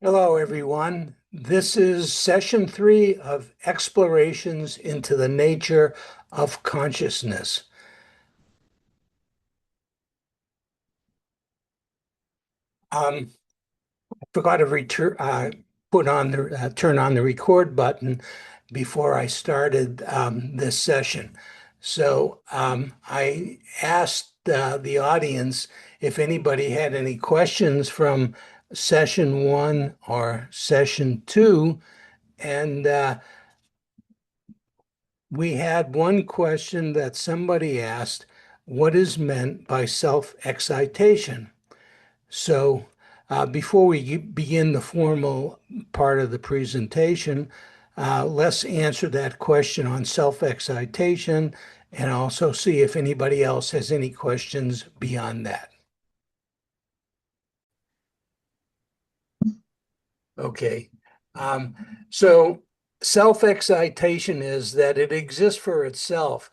Hello, everyone. This is session 3 of Explorations into the Nature of Consciousness. I forgot to turn on the record button before I started this session. I asked the audience if anybody had any questions from session 1 or session 2, and we had one question that somebody asked, what is meant by self-excitation? So, before we begin the formal part of the presentation, let's answer that question on self-excitation and also see if anybody else has any questions beyond that. Okay. Um, so, self-excitation is that it exists for itself.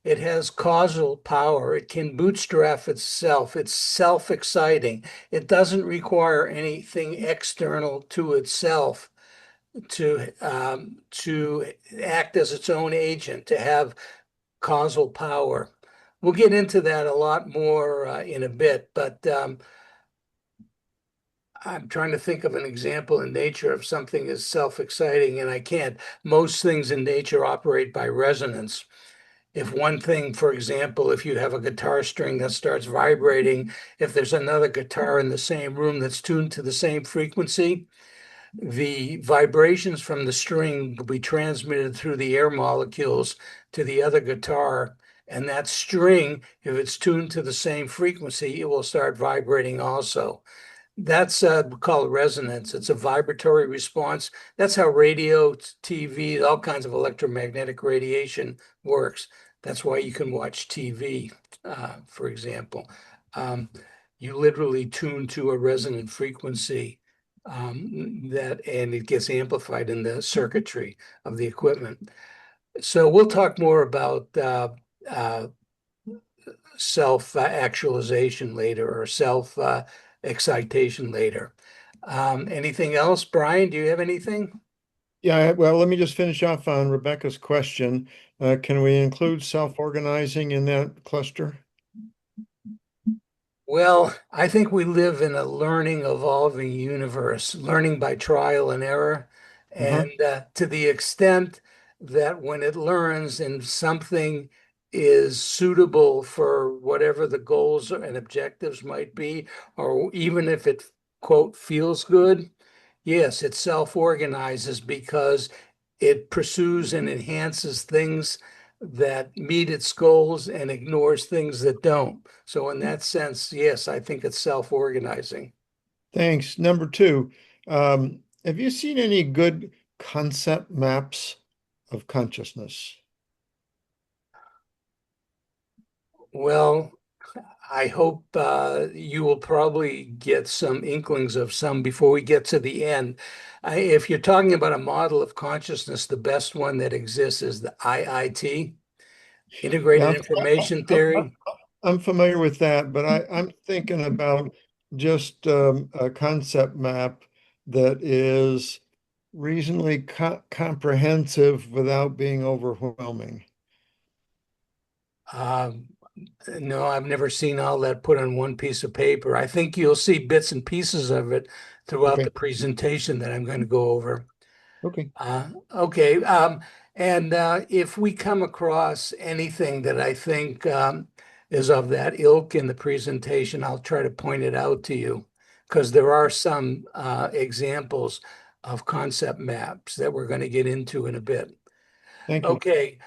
It has causal power. It can bootstrap itself. It's self-exciting. It doesn't require anything external to itself to act as its own agent, to have causal power. We'll get into that a lot more in a bit, but I'm trying to think of an example in nature of something as self-exciting, and I can't. Most things in nature operate by resonance. If one thing, for example, if you have a guitar string that starts vibrating, if there's another guitar in the same room that's tuned to the same frequency, the vibrations from the string will be transmitted through the air molecules to the other guitar. And that string, if it's tuned to the same frequency, it will start vibrating also. That's called resonance. It's a vibratory response. That's how radio, TV, all kinds of electromagnetic radiation works. That's why you can watch TV, for example. Um, you literally tune to a resonant frequency and it gets amplified in the circuitry of the equipment. So we'll talk more about self-actualization later or self-excitation later. Anything else, Brian? Do you have anything? Yeah, well, let me just finish off on Rebecca's question. Can we include self-organizing in that cluster? Well, I think we live in a learning, evolving universe, learning by trial and error. Uh-huh. And to the extent that when it learns and something is suitable for whatever the goals and objectives might be, or even if it, quote, feels good, yes, it self-organizes because it pursues and enhances things that meet its goals and ignores things that don't. So in that sense, yes, I think it's self-organizing. Thanks. Number two, have you seen any good concept maps of consciousness? Well, I hope you will probably get some inklings of some before we get to the end. If you're talking about a model of consciousness, the best one that exists is the IIT, Yeah, Integrated Information Theory. I'm familiar with that, but I'm thinking about just a concept map that is reasonably comprehensive without being overwhelming. Um, no, I've never seen all that put on one piece of paper. I think you'll see bits and pieces of it throughout the Okay. presentation that I'm going to go over. Okay. Okay. And if we come across anything that I think is of that ilk in the presentation, I'll try to point it out to you because there are some examples of concept maps that we're going to get into in a bit. Thank you. Okay.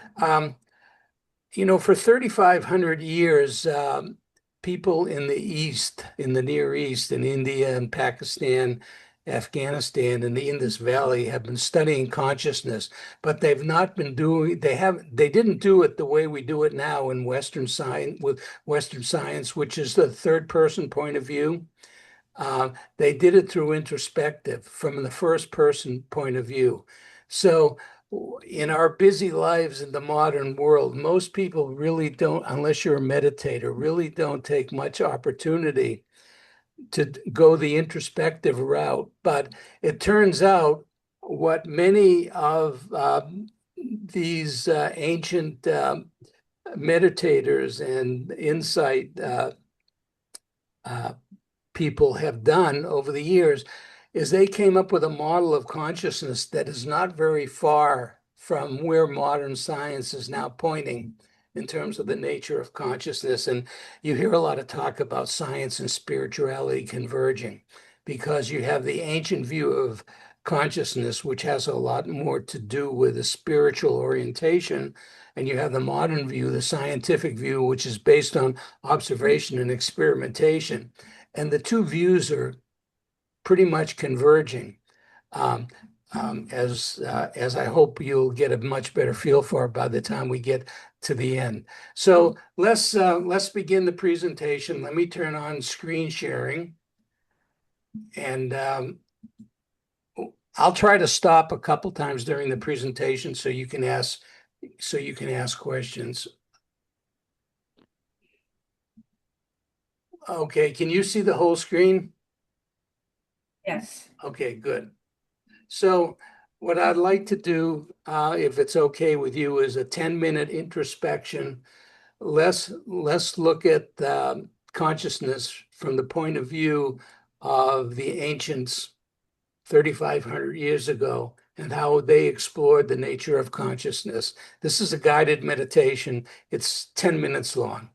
For 3,500 years, people in the East, in the Near East, in India and Pakistan, Afghanistan, and the Indus Valley have been studying consciousness, but they didn't do it the way we do it now in Western science, which is the third person point of view. They did it through introspective, from the first person point of view. So, in our busy lives in the modern world, most people really don't, unless you're a meditator, really don't take much opportunity to go the introspective route. But it turns out what many of these ancient meditators and insight uh, people have done over the years is they came up with a model of consciousness that is not very far from where modern science is now pointing in terms of the nature of consciousness. And you hear a lot of talk about science and spirituality converging because you have the ancient view of consciousness, which has a lot more to do with a spiritual orientation. And you have the modern view, the scientific view, which is based on observation and experimentation. And the two views are pretty much converging, um, as I hope you'll get a much better feel for by the time we get to the end. So let's begin the presentation. Let me turn on screen sharing, and I'll try to stop a couple times during the presentation so you can ask questions. Okay, can you see the whole screen? Yes. Okay, good. So what I'd like to do, if it's okay with you, is a 10-minute introspection. Let's look at consciousness from the point of view of the ancients 3,500 years ago and how they explored the nature of consciousness. This is a guided meditation. It's 10 minutes long.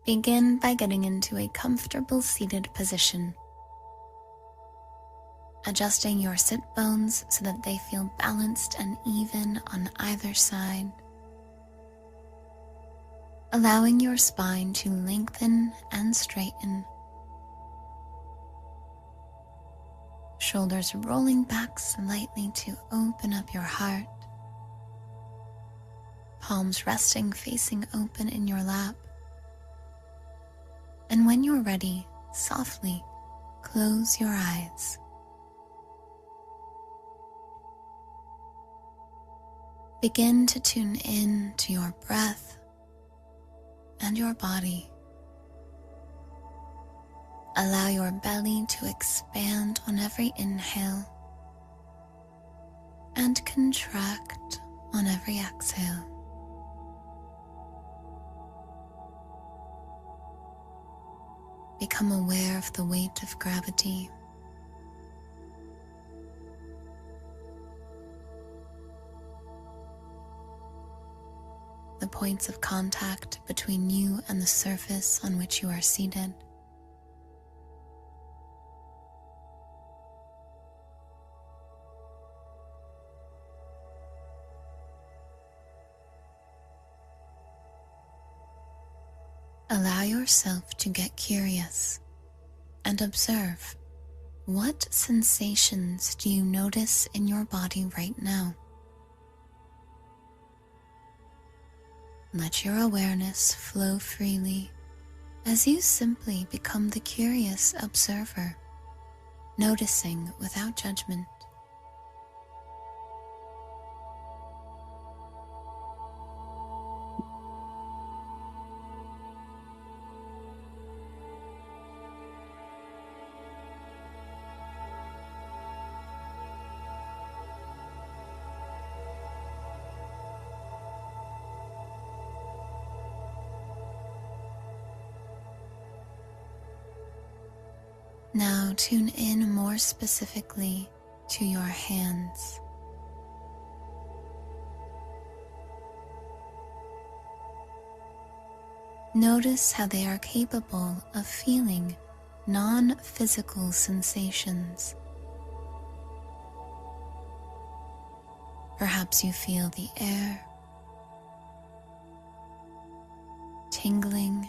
Begin by getting into a comfortable seated position. Adjusting your sit bones so that they feel balanced and even on either side. Allowing your spine to lengthen and straighten. Shoulders rolling back slightly to open up your heart. Palms resting facing open in your lap. And when you're ready, softly close your eyes. Begin to tune in to your breath and your body. Allow your belly to expand on every inhale and contract on every exhale. Become aware of the weight of gravity. The points of contact between you and the surface on which you are seated. Allow yourself to get curious and observe what sensations do you notice in your body right now. Let your awareness flow freely as you simply become the curious observer, noticing without judgment. Now tune in more specifically to your hands. Notice how they are capable of feeling non-physical sensations. Perhaps you feel the air tingling.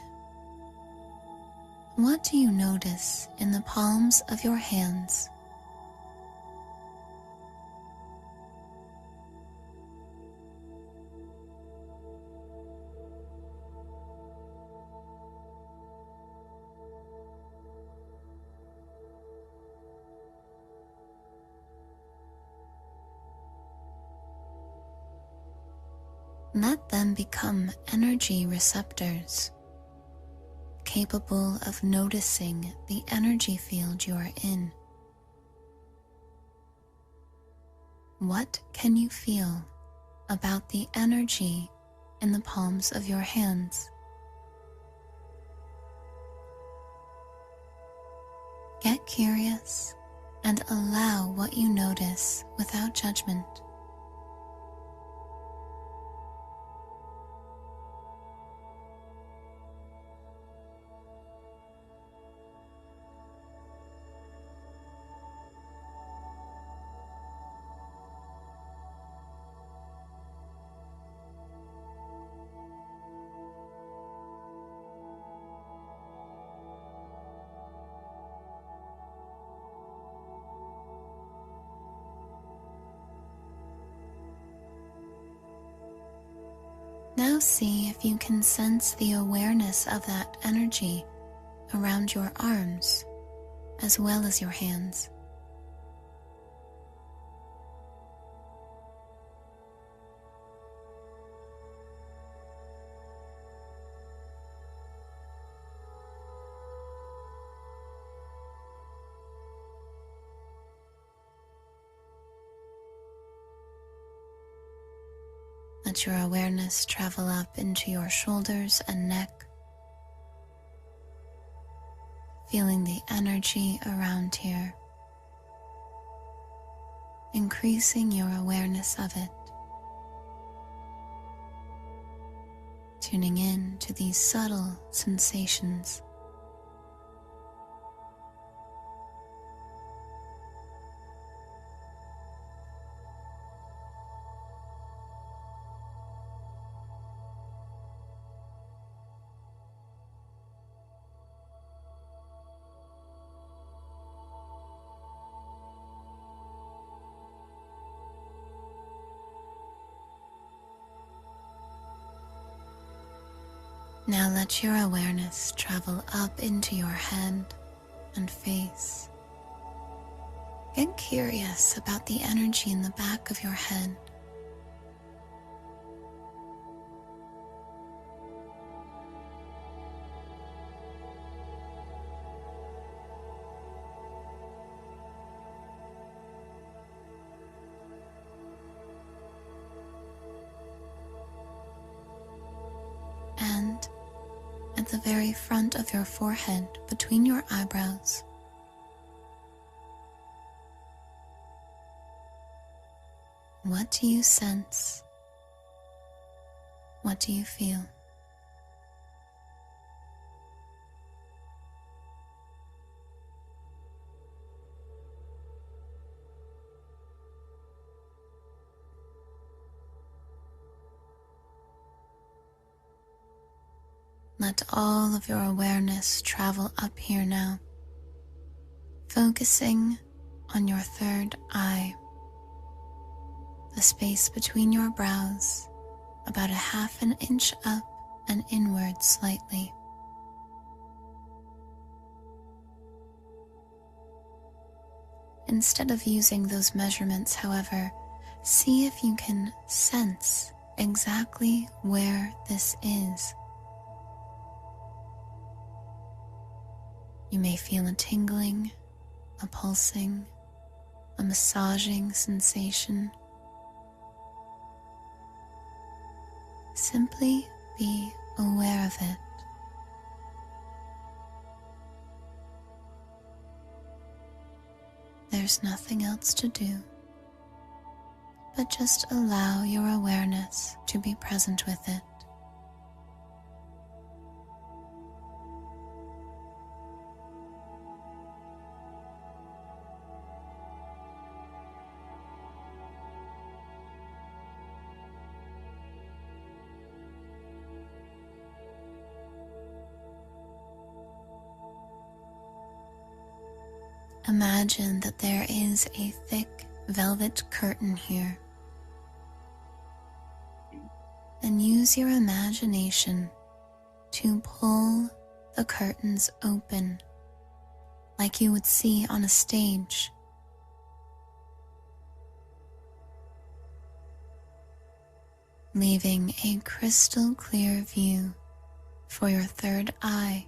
What do you notice in the palms of your hands? Let them become energy receptors, capable of noticing the energy field you are in. What can you feel about the energy in the palms of your hands? Get curious and allow what you notice without judgment. Now see if you can sense the awareness of that energy around your arms as well as your hands. Let your awareness travel up into your shoulders and neck, feeling the energy around here, increasing your awareness of it, tuning in to these subtle sensations. Now let your awareness travel up into your head and face. Get curious about the energy in the back of your head. And at the very front of your forehead, between your eyebrows. What do you sense? What do you feel? Let all of your awareness travel up here now, focusing on your third eye, the space between your brows, about 1/2 inch up and inward slightly. Instead of using those measurements, however, see if you can sense exactly where this is. You may feel a tingling, a pulsing, a massaging sensation. Simply be aware of it. There's nothing else to do, but just allow your awareness to be present with it. Imagine that there is a thick velvet curtain here, and use your imagination to pull the curtains open like you would see on a stage. Leaving a crystal clear view for your third eye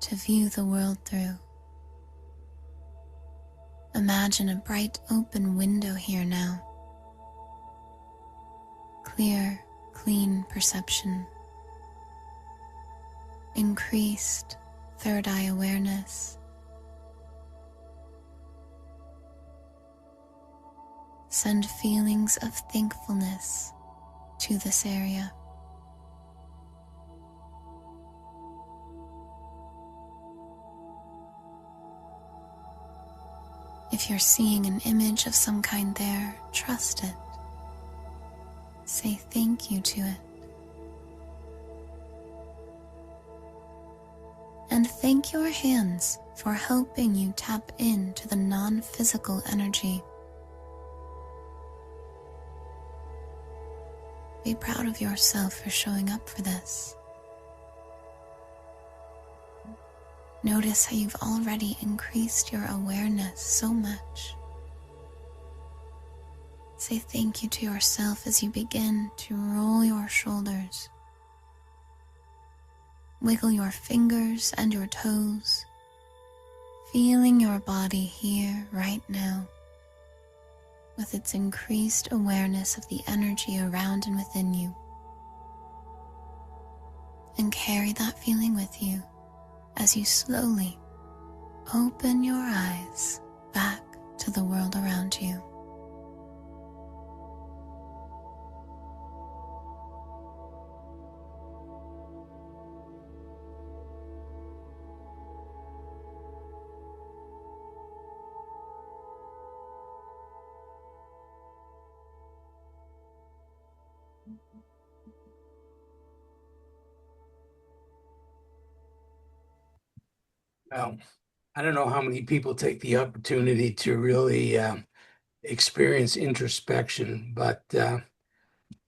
to view the world through. Imagine a bright open window here now. Clear, clean perception. Increased third eye awareness. Send feelings of thankfulness to this area. If you're seeing an image of some kind there, trust it. Say thank you to it. And thank your hands for helping you tap into the non-physical energy. Be proud of yourself for showing up for this. Notice how you've already increased your awareness so much. Say thank you to yourself as you begin to roll your shoulders. Wiggle your fingers and your toes, feeling your body here right now, with its increased awareness of the energy around and within you. And carry that feeling with you as you slowly open your eyes back to the world around you. Well, I don't know how many people take the opportunity to really experience introspection, but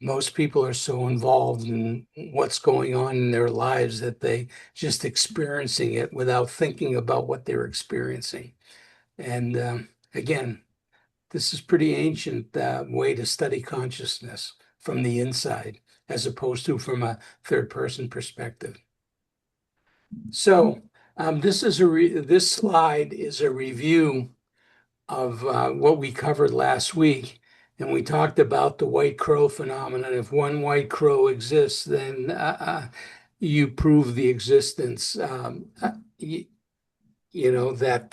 most people are so involved in what's going on in their lives that they just experiencing it without thinking about what they're experiencing. And again, this is pretty ancient way to study consciousness from the inside, as opposed to from a third person perspective. So this slide is a review of what we covered last week, and we talked about the white crow phenomenon. If one white crow exists, then you prove the existence. You know that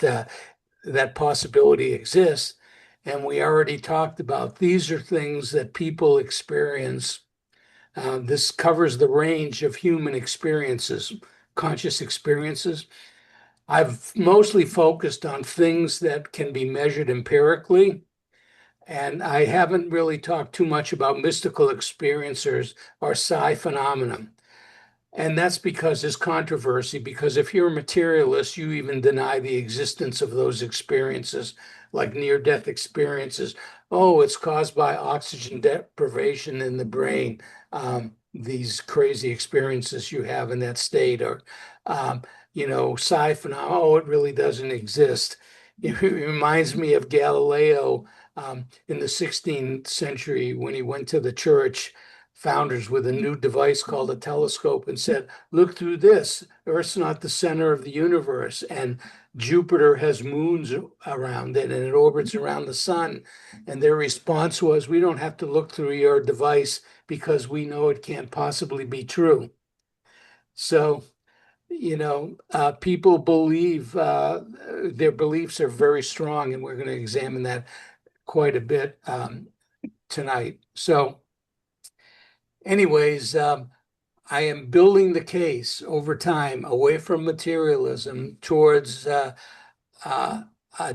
that possibility exists, and we already talked about these are things that people experience. This covers the range of human experiences, conscious experiences. I've mostly focused on things that can be measured empirically, and I haven't really talked too much about mystical experiencers or psi phenomena. And that's because there's controversy, because if you're a materialist, you even deny the existence of those experiences, like near-death experiences. Oh, it's caused by oxygen deprivation in the brain, these crazy experiences you have in that state, or, psi phenomena, oh, it really doesn't exist. It reminds me of Galileo in the 16th century when he went to the church founders with a new device called a telescope and said, look through this. Earth's not the center of the universe, and Jupiter has moons around it, and it orbits around the sun. And their response was, we don't have to look through your device because we know it can't possibly be true. So, people believe, their beliefs are very strong, and we're going to examine that quite a bit tonight. So, anyways, I am building the case over time away from materialism towards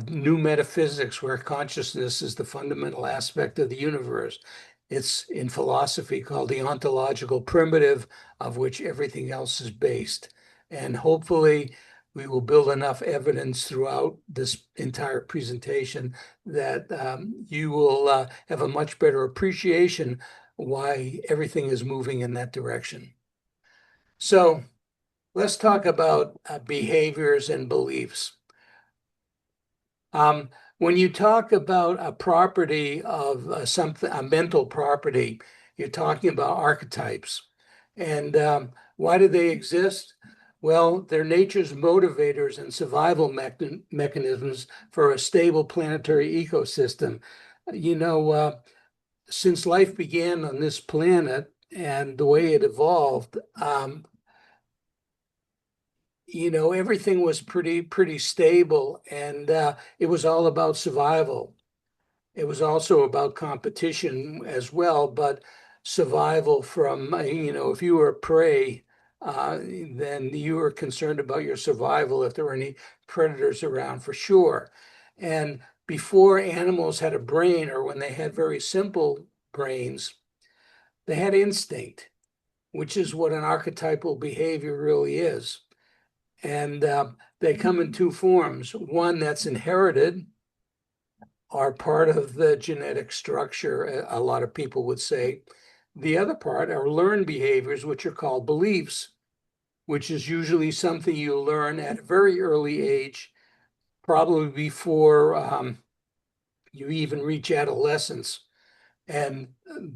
new metaphysics where consciousness is the fundamental aspect of the universe. It's in philosophy called the ontological primitive, of which everything else is based. And hopefully we will build enough evidence throughout this entire presentation that you will have a much better appreciation why everything is moving in that direction. So let's talk about behaviors and beliefs. When you talk about a property of something, a mental property, you're talking about archetypes. And why do they exist? Well, they're nature's motivators and survival mechanisms for a stable planetary ecosystem. You know, since life began on this planet and the way it evolved, everything was pretty stable, and it was all about survival. It was also about competition as well, but survival from, if you were prey, then you were concerned about your survival if there were any predators around for sure. And before animals had a brain, or when they had very simple brains, they had instinct, which is what an archetypal behavior really is. And they come in two forms. One that's inherited, are part of the genetic structure, a lot of people would say. The other part are learned behaviors, which are called beliefs, which is usually something you learn at a very early age, probably before you even reach adolescence. And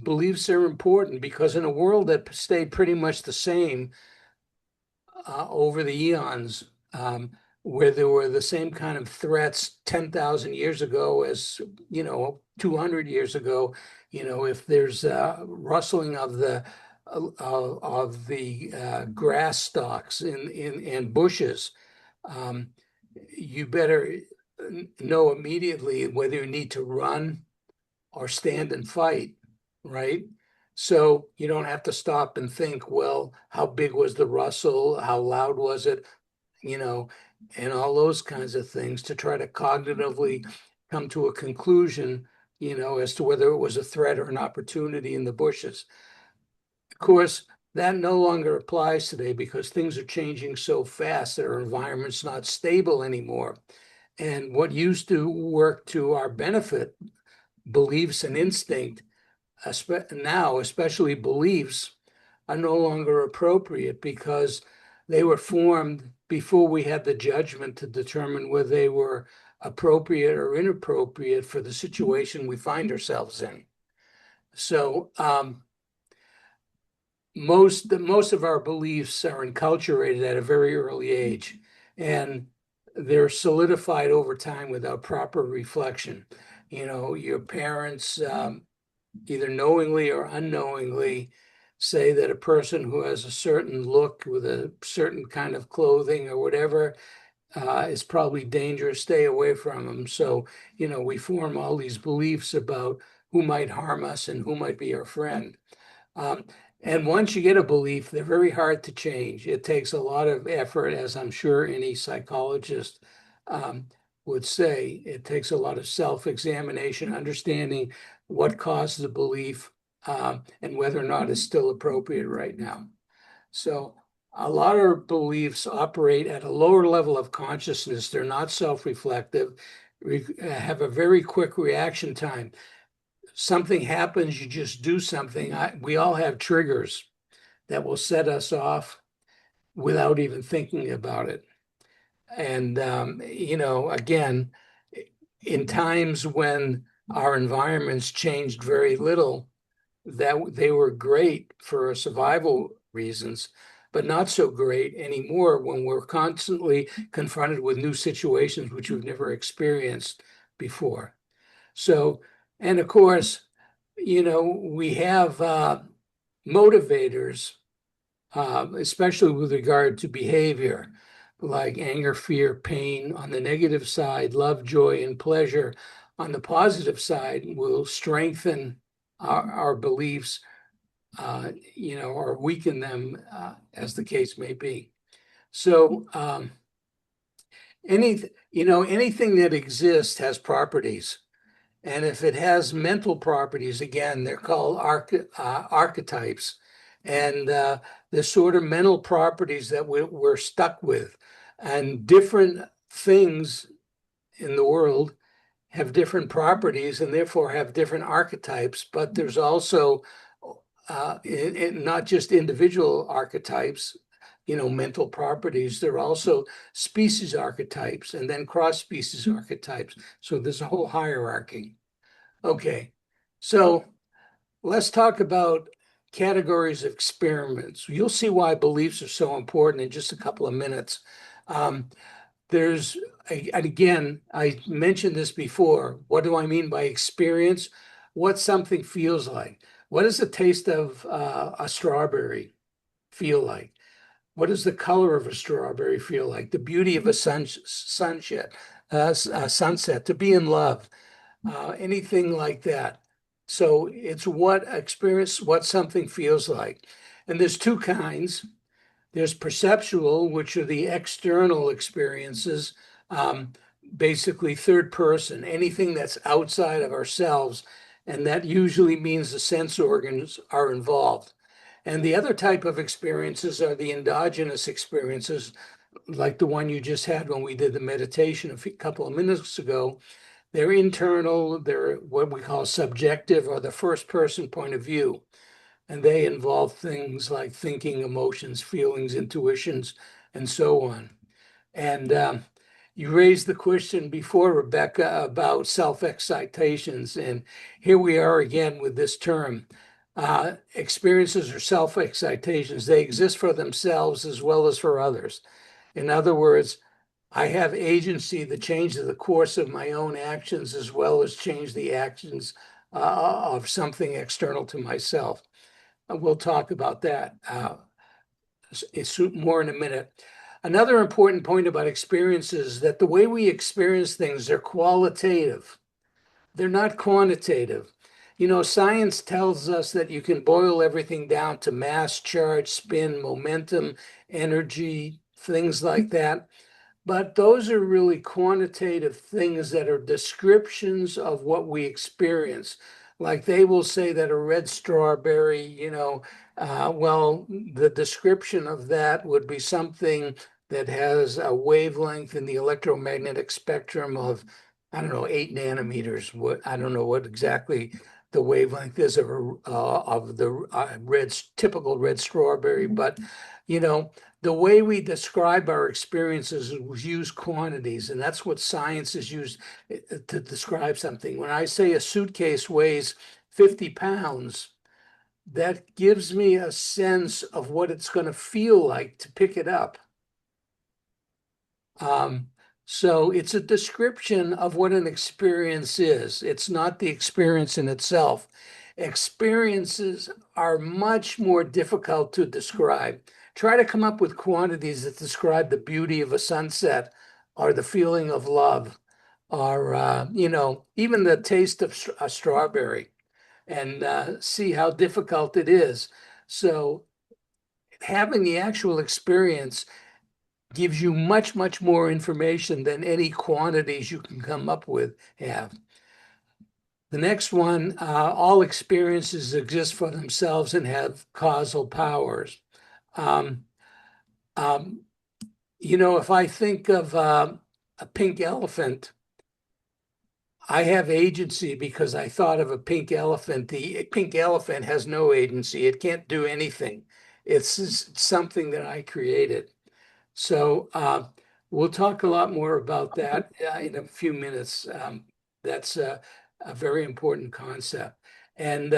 beliefs are important because in a world that stayed pretty much the same over the eons, where there were the same kind of threats 10,000 years ago as, 200 years ago. If there's rustling of the grass stalks in bushes, you better know immediately whether you need to run or stand and fight, right? So you don't have to stop and think, well, how big was the rustle? How loud was it? And all those kinds of things to try to cognitively come to a conclusion, as to whether it was a threat or an opportunity in the bushes. Of course, that no longer applies today because things are changing so fast that our environment's not stable anymore. And what used to work to our benefit, beliefs and instinct, now, especially beliefs, are no longer appropriate because they were formed before we had the judgment to determine whether they were appropriate or inappropriate for the situation we find ourselves in. So most of our beliefs are enculturated at a very early age, and they're solidified over time without proper reflection. Your parents, either knowingly or unknowingly, say that a person who has a certain look with a certain kind of clothing or whatever is probably dangerous, stay away from them. So, we form all these beliefs about who might harm us and who might be our friend. And once you get a belief, they're very hard to change. It takes a lot of effort, as I'm sure any psychologist would say. It takes a lot of self-examination, understanding what caused the belief, and whether or not it's still appropriate right now. So a lot of beliefs operate at a lower level of consciousness. They're not self-reflective, have a very quick reaction time. Something happens, you just do something. We all have triggers that will set us off without even thinking about it. And, again, in times when our environments changed very little, that they were great for survival reasons, but not so great anymore when we're constantly confronted with new situations which we've never experienced before. So, and of course, we have motivators, especially with regard to behavior, like anger, fear, pain. On the negative side, love, joy, and pleasure. On the positive side, will strengthen our beliefs, or weaken them, as the case may be. So anything that exists has properties. And if it has mental properties, again, they're called archetypes. And the sort of mental properties that we're stuck with. And different things in the world have different properties and therefore have different archetypes. But there's also not just individual archetypes, mental properties. There are also species archetypes and then cross-species archetypes. So there's a whole hierarchy. Okay, so let's talk about categories of experiments. You'll see why beliefs are so important in just a couple of minutes. And again, I mentioned this before. What do I mean by experience? What something feels like. What does the taste of a strawberry feel like? What does the color of a strawberry feel like? The beauty of a sunset, to be in love, anything like that. So it's what something feels like. And there's two kinds. There's perceptual, which are the external experiences, um, basically third person, anything that's outside of ourselves. And that usually means the sense organs are involved. And the other type of experiences are the endogenous experiences, like the one you just had when we did the meditation a couple of minutes ago. They're internal, they're what we call subjective or the first person point of view. And they involve things like thinking, emotions, feelings, intuitions, and so on. And you raised the question before, Rebecca, about self-excitations. And here we are again with this term. Experiences or self-excitations, they exist for themselves as well as for others. In other words, I have agency to change the course of my own actions as well as change the actions of something external to myself. We'll talk about that it's more in a minute. Another important point about experiences is that the way we experience things are qualitative. They're not quantitative. You know, science tells us that you can boil everything down to mass, charge, spin, momentum, energy, things like that. But those are really quantitative things that are descriptions of what we experience. Like they will say that a red strawberry, well, the description of that would be something that has a wavelength in the electromagnetic spectrum of, I don't know, 8 nanometers. I don't know what exactly the wavelength is of the typical red strawberry, but the way we describe our experiences is use quantities, and that's what science is used to describe something. When I say a suitcase weighs 50 pounds, that gives me a sense of what it's going to feel like to pick it up. So it's a description of what an experience is. It's not the experience in itself. Experiences are much more difficult to describe. Try to come up with quantities that describe the beauty of a sunset or the feeling of love or, even the taste of a strawberry and see how difficult it is. So having the actual experience gives you much, much more information than any quantities you can come up with have. The next one, all experiences exist for themselves and have causal powers. If I think of a pink elephant, I have agency because I thought of a pink elephant. The pink elephant has no agency. It can't do anything. It's just something that I created. So we'll talk a lot more about that in a few minutes. That's a very important concept. And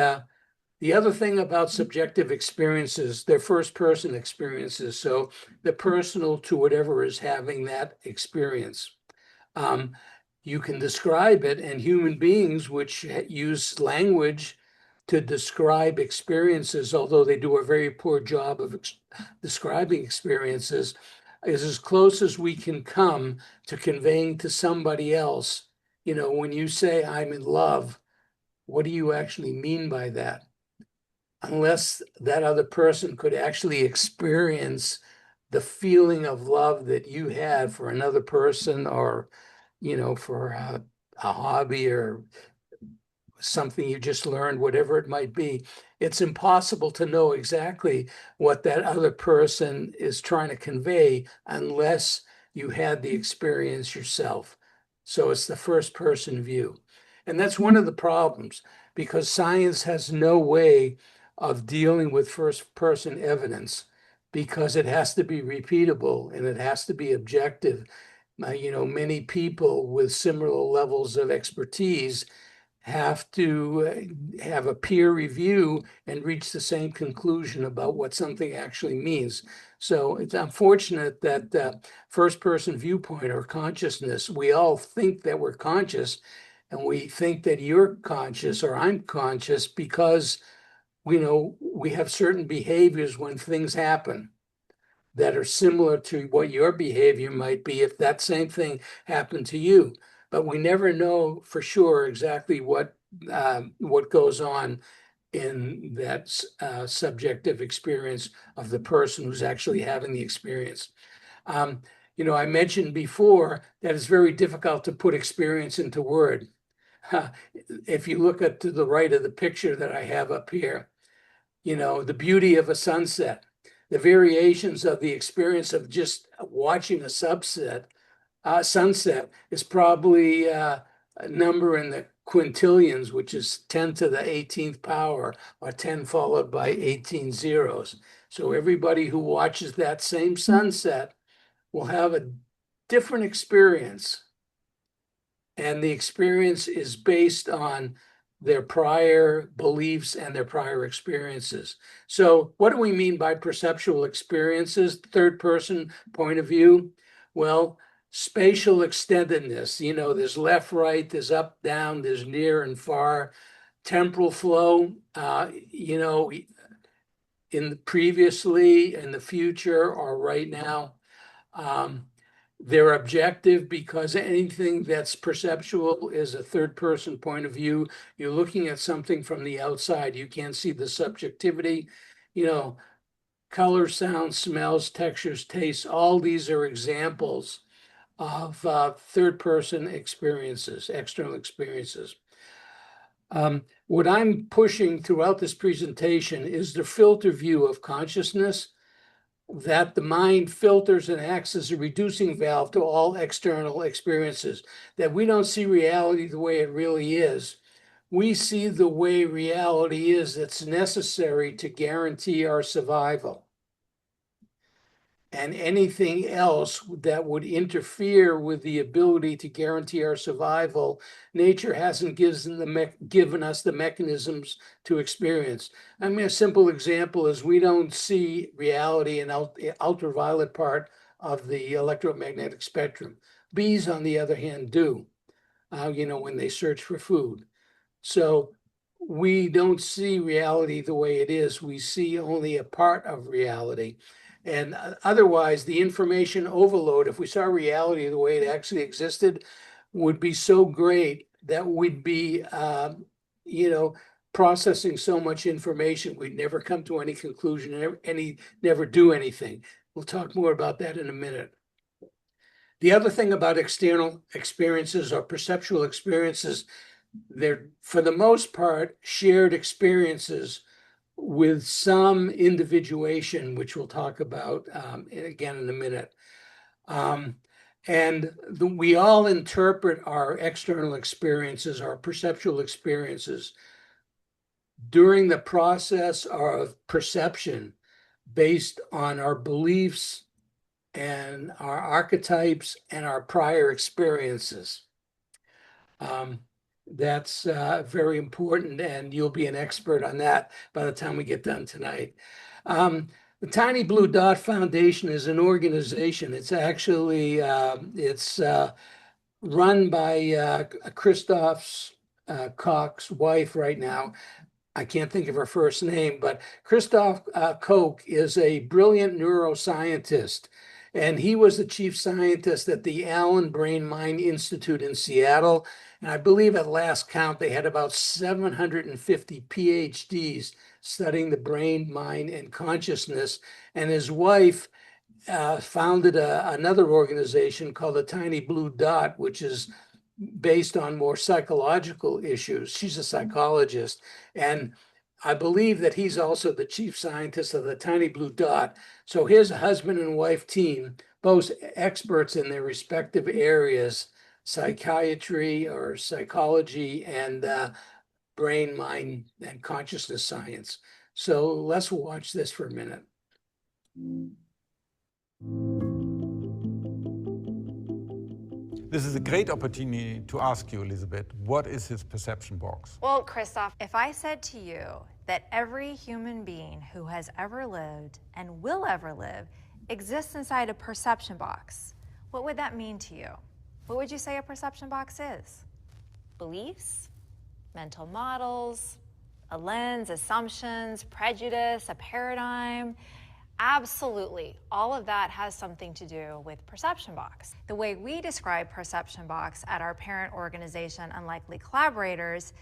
the other thing about subjective experiences, they're first-person experiences. So they're personal to whatever is having that experience. You can describe it, and human beings, which use language to describe experiences, although they do a very poor job of describing experiences, is as close as we can come to conveying to somebody else. When you say I'm in love, what do you actually mean by that? Unless that other person could actually experience the feeling of love that you had for another person or, for a hobby or something you just learned, whatever it might be, it's impossible to know exactly what that other person is trying to convey unless you had the experience yourself. So it's the first person view. And that's one of the problems because science has no way of dealing with first person evidence because it has to be repeatable and it has to be objective. Many people with similar levels of expertise have to have a peer review and reach the same conclusion about what something actually means. So it's unfortunate that first person viewpoint or consciousness, we all think that we're conscious, and we think that you're conscious or I'm conscious because we know we have certain behaviors when things happen that are similar to what your behavior might be if that same thing happened to you. But we never know for sure exactly what goes on in that subjective experience of the person who's actually having the experience. I mentioned before that it's very difficult to put experience into word. If you look at to the right of the picture that I have up here, the beauty of a sunset, the variations of the experience of just watching a sunset is probably a number in the quintillions, which is 10 to the 18th power, or 10 followed by 18 zeros. So everybody who watches that same sunset will have a different experience. And the experience is based on their prior beliefs and their prior experiences. So what do we mean by perceptual experiences, third person point of view? Well, spatial extendedness, there's left, right, there's up, down, there's near and far. Temporal flow, in previously, in the future, or right now. They're objective because anything that's perceptual is a third person point of view. You're looking at something from the outside. You can't see the subjectivity. Color, sound, smells, textures, tastes, all these are examples of third person experiences, external experiences. What I'm pushing throughout this presentation is the filter view of consciousness, that the mind filters and acts as a reducing valve to all external experiences, that we don't see reality the way it really is. We see the way reality is that's necessary to guarantee our survival. And anything else that would interfere with the ability to guarantee our survival, nature hasn't given us the mechanisms to experience. I mean, a simple example is we don't see reality in the ultraviolet part of the electromagnetic spectrum. Bees, on the other hand, do, when they search for food. So we don't see reality the way it is. We see only a part of reality. And otherwise, the information overload, if we saw reality the way it actually existed, would be so great that we'd be, processing so much information, we'd never come to any conclusion, never do anything. We'll talk more about that in a minute. The other thing about external experiences or perceptual experiences, they're, for the most part, shared experiences with some individuation, which we'll talk about again in a minute. We all interpret our external experiences, our perceptual experiences, during the process of perception based on our beliefs and our archetypes and our prior experiences. That's very important, and you'll be an expert on that by the time we get done tonight. The Tiny Blue Dot Foundation is an organization. It's actually run by Christoph's Koch's wife right now. I can't think of her first name, but Christoph Koch is a brilliant neuroscientist, and he was the chief scientist at the Allen Brain Mind Institute in Seattle. And I believe at last count, they had about 750 PhDs studying the brain, mind, and consciousness. And his wife founded another organization called the Tiny Blue Dot, which is based on more psychological issues. She's a psychologist. And I believe that he's also the chief scientist of the Tiny Blue Dot. So his husband and wife team, both experts in their respective areas, psychiatry or psychology and brain, mind, and consciousness science. So let's watch this for a minute. This is a great opportunity to ask you, Elizabeth, what is his perception box? Well, Christoph, if I said to you that every human being who has ever lived and will ever live exists inside a perception box, what would that mean to you? What would you say a perception box is? Beliefs, mental models, a lens, assumptions, prejudice, a paradigm. Absolutely, all of that has something to do with perception box. The way we describe perception box at our parent organization, Unlikely Collaborators,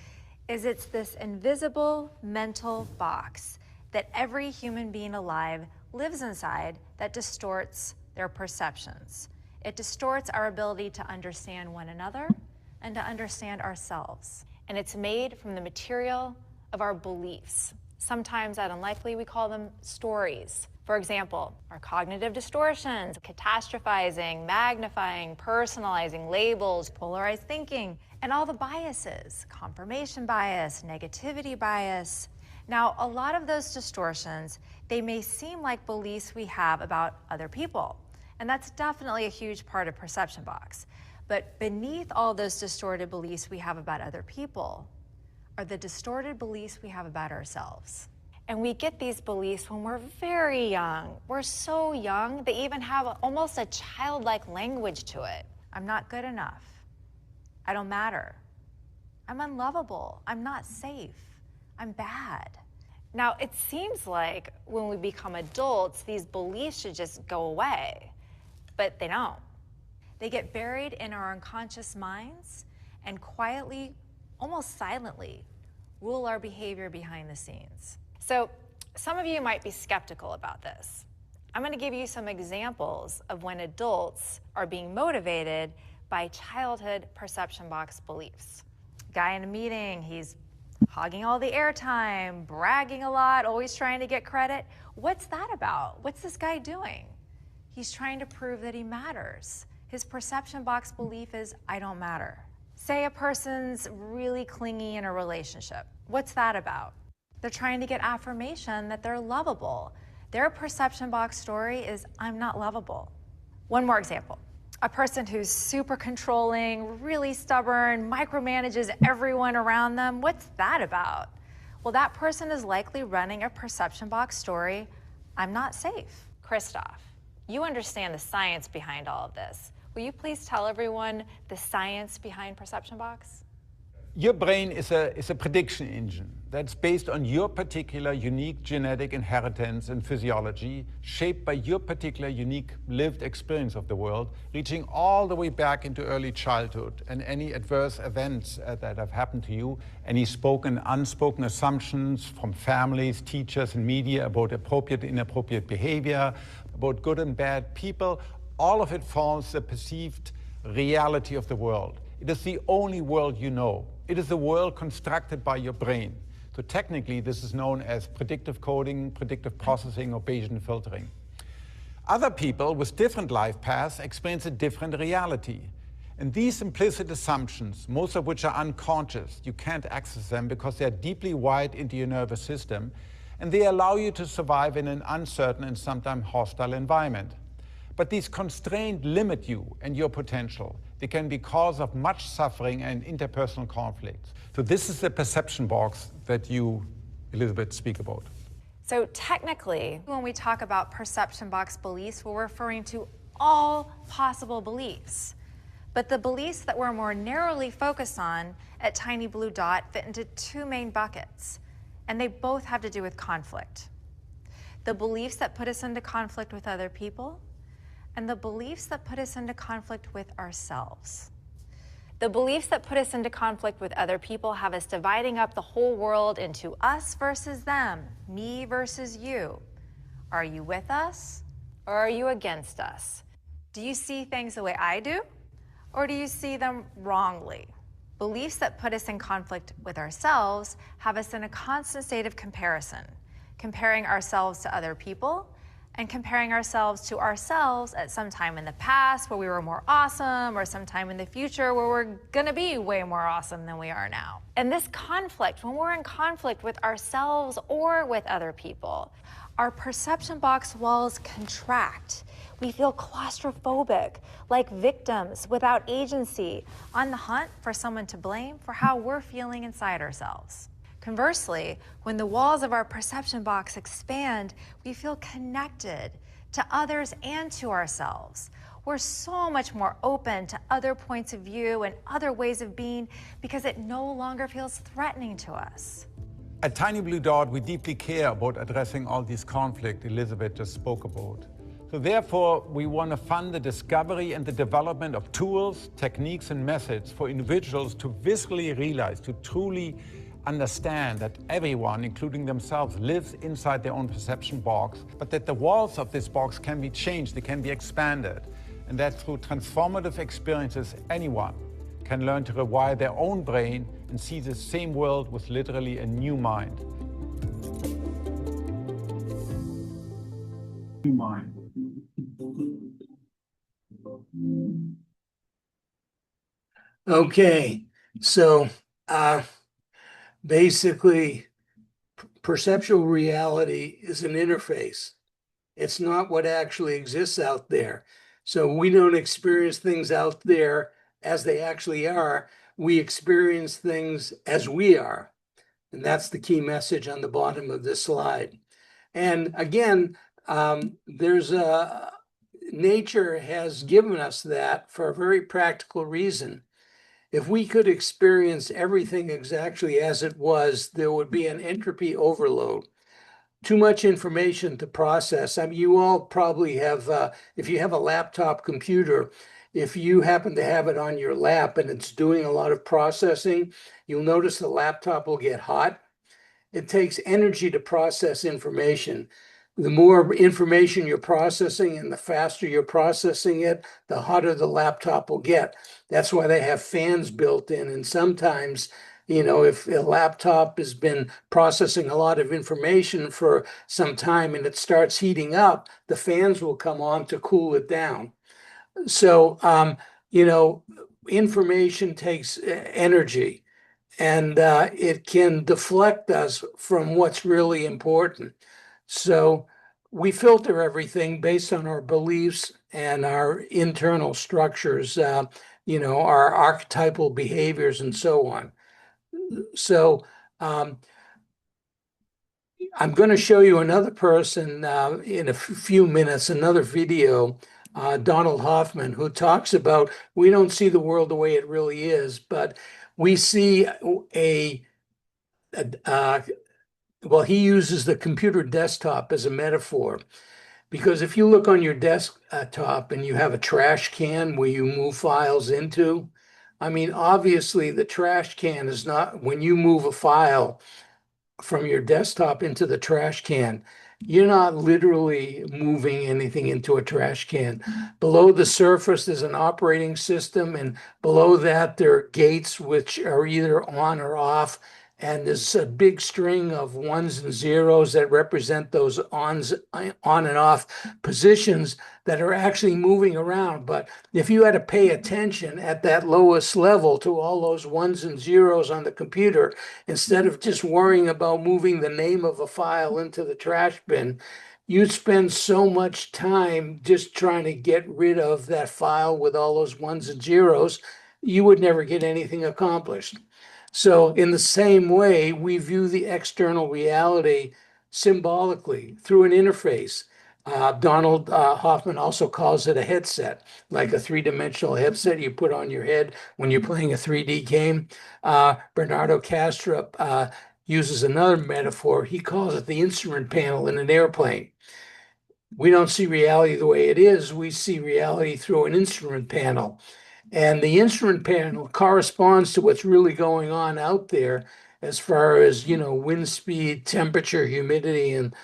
is it's this invisible mental box that every human being alive lives inside that distorts their perceptions. It distorts our ability to understand one another and to understand ourselves. And it's made from the material of our beliefs. Sometimes at Unlikely, we call them stories. For example, our cognitive distortions, catastrophizing, magnifying, personalizing, labels, polarized thinking, and all the biases, confirmation bias, negativity bias. Now, a lot of those distortions, they may seem like beliefs we have about other people, and that's definitely a huge part of perception box. But beneath all those distorted beliefs we have about other people are the distorted beliefs we have about ourselves. And we get these beliefs when we're very young. We're so young, they even have almost a childlike language to it. I'm not good enough. I don't matter. I'm unlovable. I'm not safe. I'm bad. Now, it seems like when we become adults, these beliefs should just go away, but they don't. They get buried in our unconscious minds and quietly, almost silently, rule our behavior behind the scenes. So some of you might be skeptical about this. I'm going to give you some examples of when adults are being motivated by childhood perception box beliefs. Guy in a meeting, he's hogging all the airtime, bragging a lot, always trying to get credit. What's that about? What's this guy doing? He's trying to prove that he matters. His perception box belief is, I don't matter. Say a person's really clingy in a relationship. What's that about? They're trying to get affirmation that they're lovable. Their perception box story is, I'm not lovable. One more example. A person who's super controlling, really stubborn, micromanages everyone around them. What's that about? Well, that person is likely running a perception box story, I'm not safe. Christoph, you understand the science behind all of this. Will you please tell everyone the science behind perception box? Your brain is a prediction engine that's based on your particular unique genetic inheritance and physiology, shaped by your particular unique lived experience of the world, reaching all the way back into early childhood and any adverse events that have happened to you, any spoken, unspoken assumptions from families, teachers, and media about appropriate, inappropriate behavior, about good and bad people. All of it forms the perceived reality of the world. It is the only world you know. It is the world constructed by your brain. So technically, this is known as predictive coding, predictive processing, or Bayesian filtering. Other people with different life paths experience a different reality. And these implicit assumptions, most of which are unconscious, you can't access them because they're deeply wired into your nervous system, and they allow you to survive in an uncertain and sometimes hostile environment. But these constraints limit you and your potential. They can be cause of much suffering and interpersonal conflicts. So this is the perception box that you, Elizabeth, speak about. So technically, when we talk about perception box beliefs, we're referring to all possible beliefs. But the beliefs that we're more narrowly focused on at Tiny Blue Dot fit into two main buckets, and they both have to do with conflict. The beliefs that put us into conflict with other people, and the beliefs that put us into conflict with ourselves. The beliefs that put us into conflict with other people have us dividing up the whole world into us versus them, me versus you. Are you with us, or are you against us? Do you see things the way I do, or do you see them wrongly? Beliefs that put us in conflict with ourselves have us in a constant state of comparison, comparing ourselves to other people, and comparing ourselves to ourselves at some time in the past where we were more awesome, or sometime in the future where we're gonna be way more awesome than we are now. And this conflict, when we're in conflict with ourselves or with other people, our perception box walls contract. We feel claustrophobic, like victims without agency, on the hunt for someone to blame for how we're feeling inside ourselves. Conversely, when the walls of our perception box expand, we feel connected to others and to ourselves. We're so much more open to other points of view and other ways of being because it no longer feels threatening to us. At Tiny Blue Dot, we deeply care about addressing all these conflicts Elizabeth just spoke about. So therefore, we want to fund the discovery and the development of tools, techniques, and methods for individuals to viscerally realize, to truly understand that everyone, including themselves, lives inside their own perception box, but that the walls of this box can be changed, they can be expanded, and that through transformative experiences, anyone can learn to rewire their own brain and see the same world with literally a new mind. Okay, so basically, perceptual reality is an interface. It's not what actually exists out there. So we don't experience things out there as they actually are. We experience things as we are. And that's the key message on the bottom of this slide. And again, nature has given us that for a very practical reason. If we could experience everything exactly as it was, there would be an entropy overload. Too much information to process. I mean, you all probably have, if you have a laptop computer, if you happen to have it on your lap and it's doing a lot of processing, you'll notice the laptop will get hot. It takes energy to process information. The more information you're processing and the faster you're processing it, the hotter the laptop will get. That's why they have fans built in. And sometimes, you know, if a laptop has been processing a lot of information for some time and it starts heating up, the fans will come on to cool it down. So, you know, information takes energy, and it can deflect us from what's really important. So we filter everything based on our beliefs and our internal structures, you know, our archetypal behaviors and so on. So I'm going to show you another person in a few minutes, another video, Donald Hoffman, who talks about we don't see the world the way it really is, but we see well, he uses the computer desktop as a metaphor, because if you look on your desktop and you have a trash can where you move files into, I mean, obviously the trash can is not, when you move a file from your desktop into the trash can, you're not literally moving anything into a trash can. Below the surface, there's an operating system, and below that, there are gates which are either on or off. And there's a big string of ones and zeros that represent those on and off positions that are actually moving around. But if you had to pay attention at that lowest level to all those ones and zeros on the computer, instead of just worrying about moving the name of a file into the trash bin, you'd spend so much time just trying to get rid of that file with all those ones and zeros, you would never get anything accomplished. So in the same way, we view the external reality symbolically through an interface. Donald Hoffman also calls it a headset, like a three-dimensional headset you put on your head when you're playing a 3D game. Bernardo Kastrup uses another metaphor. He calls it the instrument panel in an airplane. We don't see reality the way it is. We see reality through an instrument panel. And the instrument panel corresponds to what's really going on out there as far as, you know, wind speed, temperature, humidity, and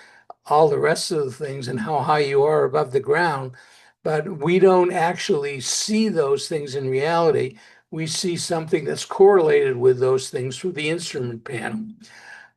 all the rest of the things, and how high you are above the ground. But we don't actually see those things in reality. We see something that's correlated with those things through the instrument panel.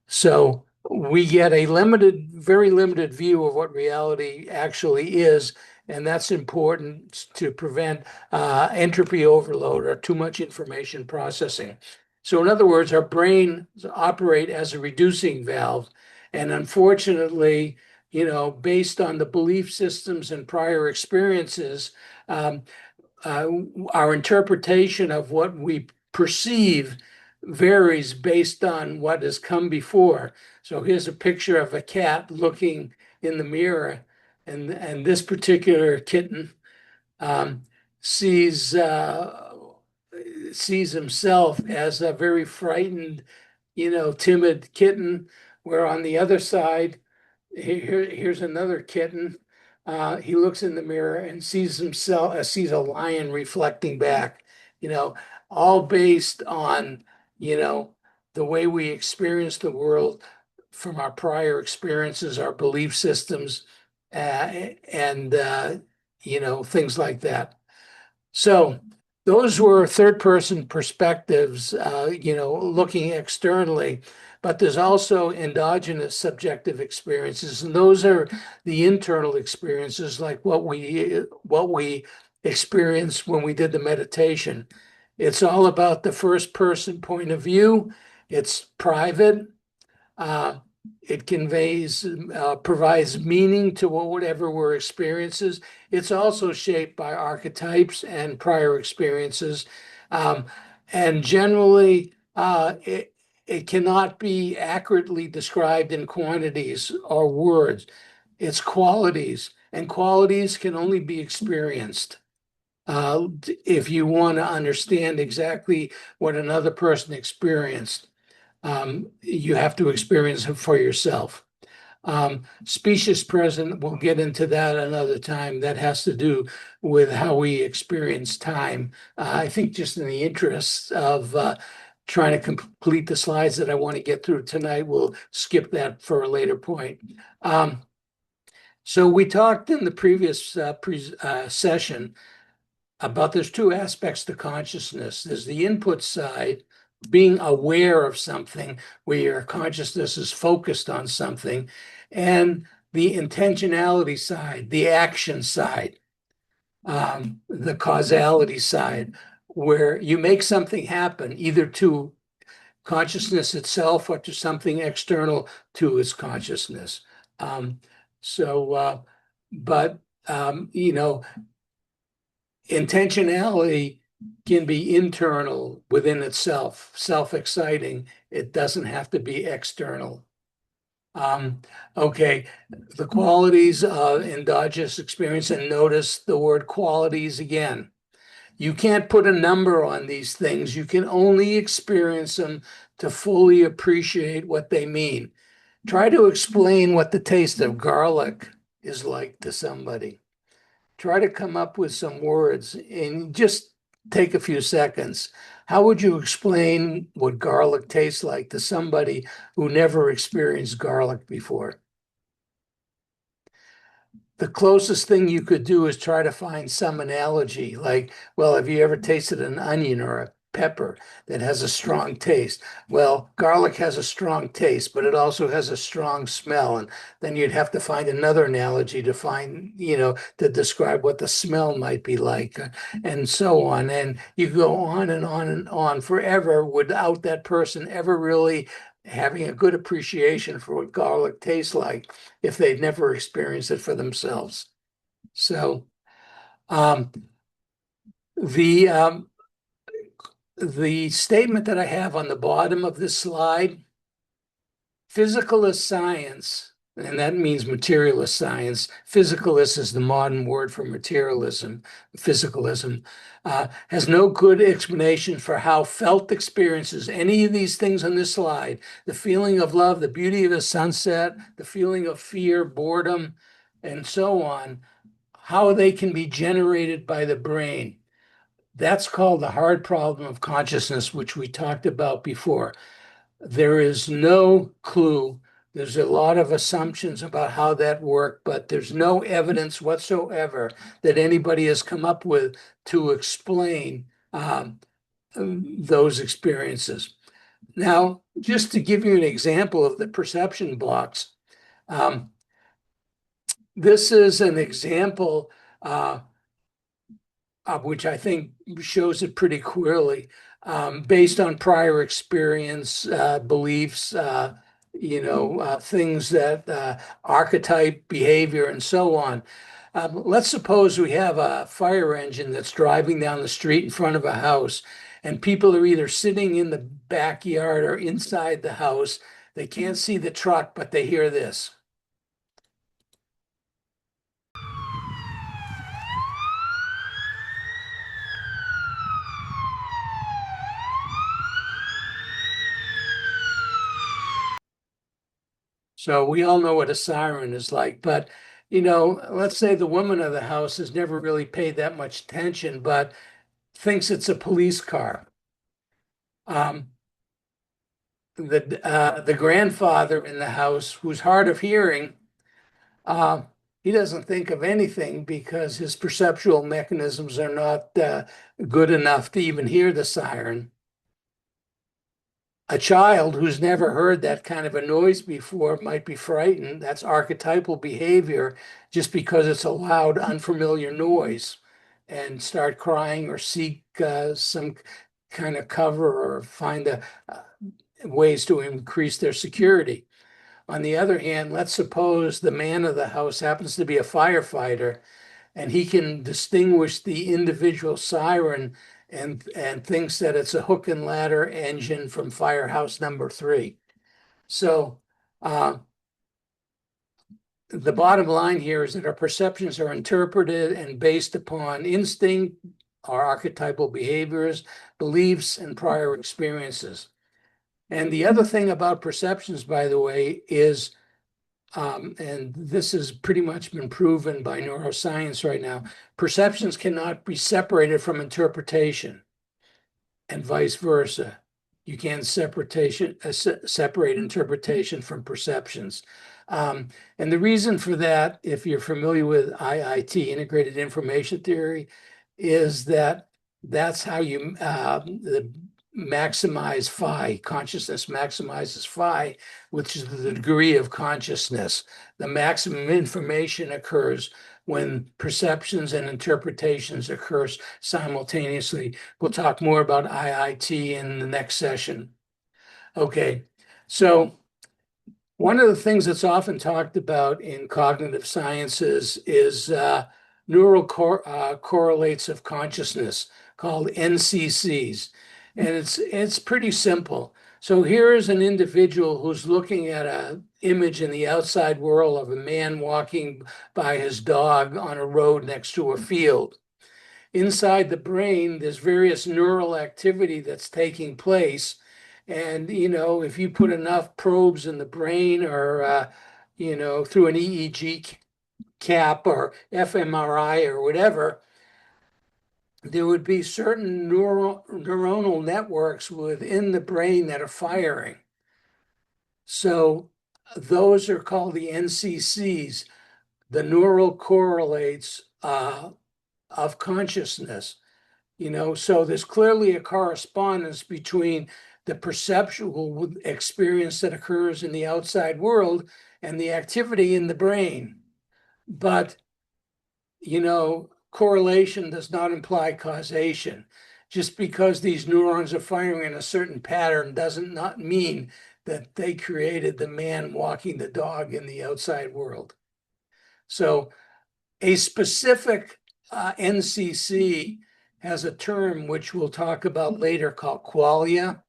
So we get a limited, very limited view of what reality actually is. And that's important to prevent entropy overload or too much information processing. So in other words, our brains operate as a reducing valve. And unfortunately, based on the belief systems and prior experiences, our interpretation of what we perceive varies based on what has come before. So here's a picture of a cat looking in the mirror, and this particular kitten um, sees himself as a very frightened, timid kitten, where on the other side, here's another kitten. He looks in the mirror and sees himself, sees a lion reflecting back, all based on, the way we experience the world from our prior experiences, our belief systems, and, things like that. So those were third person perspectives, looking externally, but there's also endogenous subjective experiences, and those are the internal experiences, like what we experienced when we did the meditation. It's all about the first person point of view. It's private. Uh, it provides meaning to whatever we're experiences. It's also shaped by archetypes and prior experiences. Um, and generally, it cannot be accurately described in quantities or words. It's qualities, and qualities can only be experienced. If you want to understand exactly what another person experienced, you have to experience it for yourself. Specious present, we'll get into that another time. That has to do with how we experience time. I think just in the interest of trying to complete the slides that I want to get through tonight, we'll skip that for a later point. So we talked in the previous session about there's two aspects to consciousness. There's the input side, being aware of something, where your consciousness is focused on something, and the intentionality side, the action side, the causality side, where you make something happen either to consciousness itself or to something external to its consciousness. Um, so, but, intentionality can be internal within itself, self-exciting. It doesn't have to be external. Okay, the qualities of endogenous experience, and notice the word qualities again. You can't put a number on these things. You can only experience them to fully appreciate what they mean. Try to explain what the taste of garlic is like to somebody. Try to come up with some words and just take a few seconds. How would you explain what garlic tastes like to somebody who never experienced garlic before? The closest thing you could do is try to find some analogy, like, well, have you ever tasted an onion or a pepper that has a strong taste? Well, garlic has a strong taste, but it also has a strong smell. And then you'd have to find another analogy to find, to describe what the smell might be like, and so on. And you go on and on and on forever without that person ever really having a good appreciation for what garlic tastes like if they've never experienced it for themselves. So the statement that I have on the bottom of this slide, physicalist science, and that means materialist science. Physicalist is the modern word for materialism, physicalism, has no good explanation for how felt experiences, any of these things on this slide, the feeling of love, the beauty of a sunset, the feeling of fear, boredom, and so on, how they can be generated by the brain. That's called the hard problem of consciousness, which we talked about before. There is no clue. There's a lot of assumptions about how that worked, but there's no evidence whatsoever that anybody has come up with to explain those experiences. Now, just to give you an example of the perception blocks, this is an example which I think shows it pretty clearly, based on prior experience, beliefs, things that archetype behavior and so on. Let's suppose we have a fire engine that's driving down the street in front of a house, and people are either sitting in the backyard or inside the house. They can't see the truck, but they hear this. So we all know what a siren is like, but let's say the woman of the house has never really paid that much attention, but thinks it's a police car. The grandfather in the house, who's hard of hearing, he doesn't think of anything because his perceptual mechanisms are not good enough to even hear the siren. A child who's never heard that kind of a noise before might be frightened. That's archetypal behavior, just because it's a loud, unfamiliar noise, and start crying or seek some kind of cover or find ways to increase their security. On the other hand, let's suppose the man of the house happens to be a firefighter, and he can distinguish the individual siren and thinks that it's a hook and ladder engine from firehouse number 3. So the bottom line here is that our perceptions are interpreted and based upon instinct, our archetypal behaviors, beliefs, and prior experiences. And the other thing about perceptions, by the way, is and this has pretty much been proven by neuroscience right now, perceptions cannot be separated from interpretation, and vice versa. You can't separate interpretation from perceptions. And the reason for that, if you're familiar with IIT, Integrated Information Theory, is that that's how you maximize phi. Consciousness maximizes phi, which is the degree of consciousness. The maximum information occurs when perceptions and interpretations occur simultaneously. We'll talk more about IIT in the next session. Okay, so one of the things that's often talked about in cognitive sciences is neural correlates of consciousness, called NCCs. And it's pretty simple. So here is an individual who's looking at an image in the outside world of a man walking by his dog on a road next to a field. Inside the brain, there's various neural activity that's taking place. And, if you put enough probes in the brain or, through an EEG cap or fMRI or whatever, there would be certain neuronal networks within the brain that are firing. So those are called the NCCs, the neural correlates of consciousness. So there's clearly a correspondence between the perceptual experience that occurs in the outside world and the activity in the brain. But, correlation does not imply causation. Just because these neurons are firing in a certain pattern doesn't not mean that they created the man walking the dog in the outside world. So a specific NCC has a term which we'll talk about later called qualia.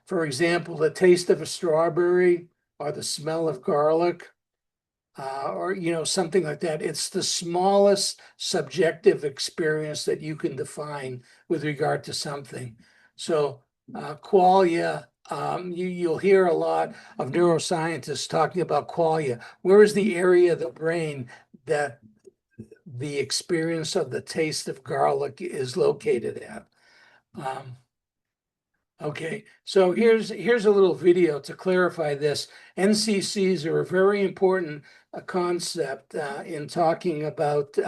For example, the taste of a strawberry or the smell of garlic. Or something like that. It's the smallest subjective experience that you can define with regard to something. So qualia, you'll hear a lot of neuroscientists talking about qualia. Where is the area of the brain that the experience of the taste of garlic is located at? Okay, so here's a little video to clarify this. NCCs are a very important concept in talking about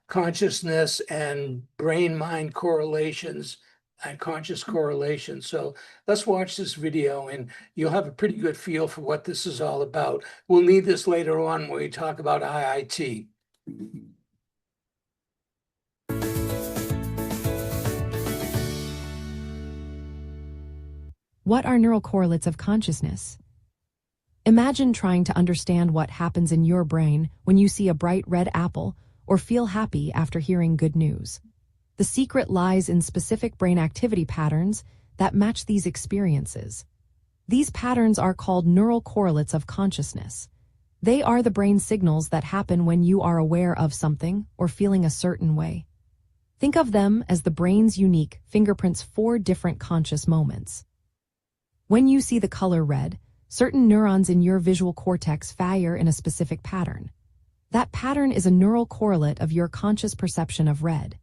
consciousness and brain-mind correlations and conscious correlations. So let's watch this video and you'll have a pretty good feel for what this is all about. We'll need this later on when we talk about IIT. What are neural correlates of consciousness? Imagine trying to understand what happens in your brain when you see a bright red apple or feel happy after hearing good news. The secret lies in specific brain activity patterns that match these experiences. These patterns are called neural correlates of consciousness. They are the brain signals that happen when you are aware of something or feeling a certain way. Think of them as the brain's unique fingerprints for different conscious moments. When you see the color red, certain neurons in your visual cortex fire in a specific pattern. That pattern is a neural correlate of your conscious perception of red.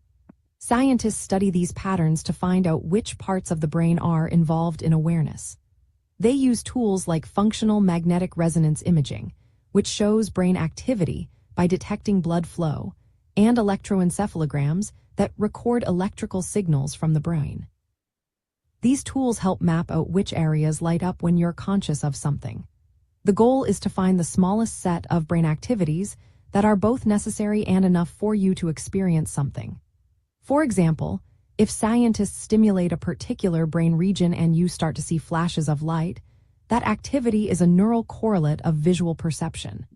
Scientists study these patterns to find out which parts of the brain are involved in awareness. They use tools like functional magnetic resonance imaging, which shows brain activity by detecting blood flow, and electroencephalograms that record electrical signals from the brain. These tools help map out which areas light up when you're conscious of something. The goal is to find the smallest set of brain activities that are both necessary and enough for you to experience something. For example, if scientists stimulate a particular brain region and you start to see flashes of light, that activity is a neural correlate of visual perception.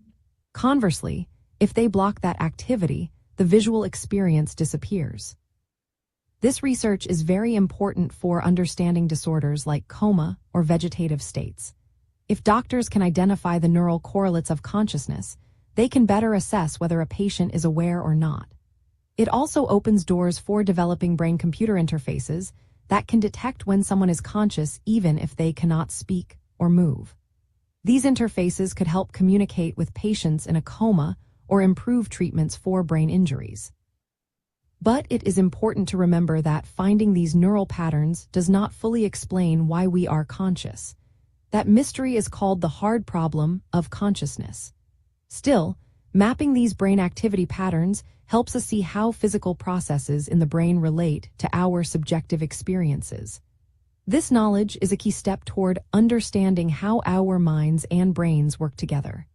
Conversely, if they block that activity, the visual experience disappears. This research is very important for understanding disorders like coma or vegetative states. If doctors can identify the neural correlates of consciousness, they can better assess whether a patient is aware or not. It also opens doors for developing brain-computer interfaces that can detect when someone is conscious even if they cannot speak or move. These interfaces could help communicate with patients in a coma or improve treatments for brain injuries. But it is important to remember that finding these neural patterns does not fully explain why we are conscious. That mystery is called the hard problem of consciousness. Still, mapping these brain activity patterns helps us see how physical processes in the brain relate to our subjective experiences. This knowledge is a key step toward understanding how our minds and brains work together.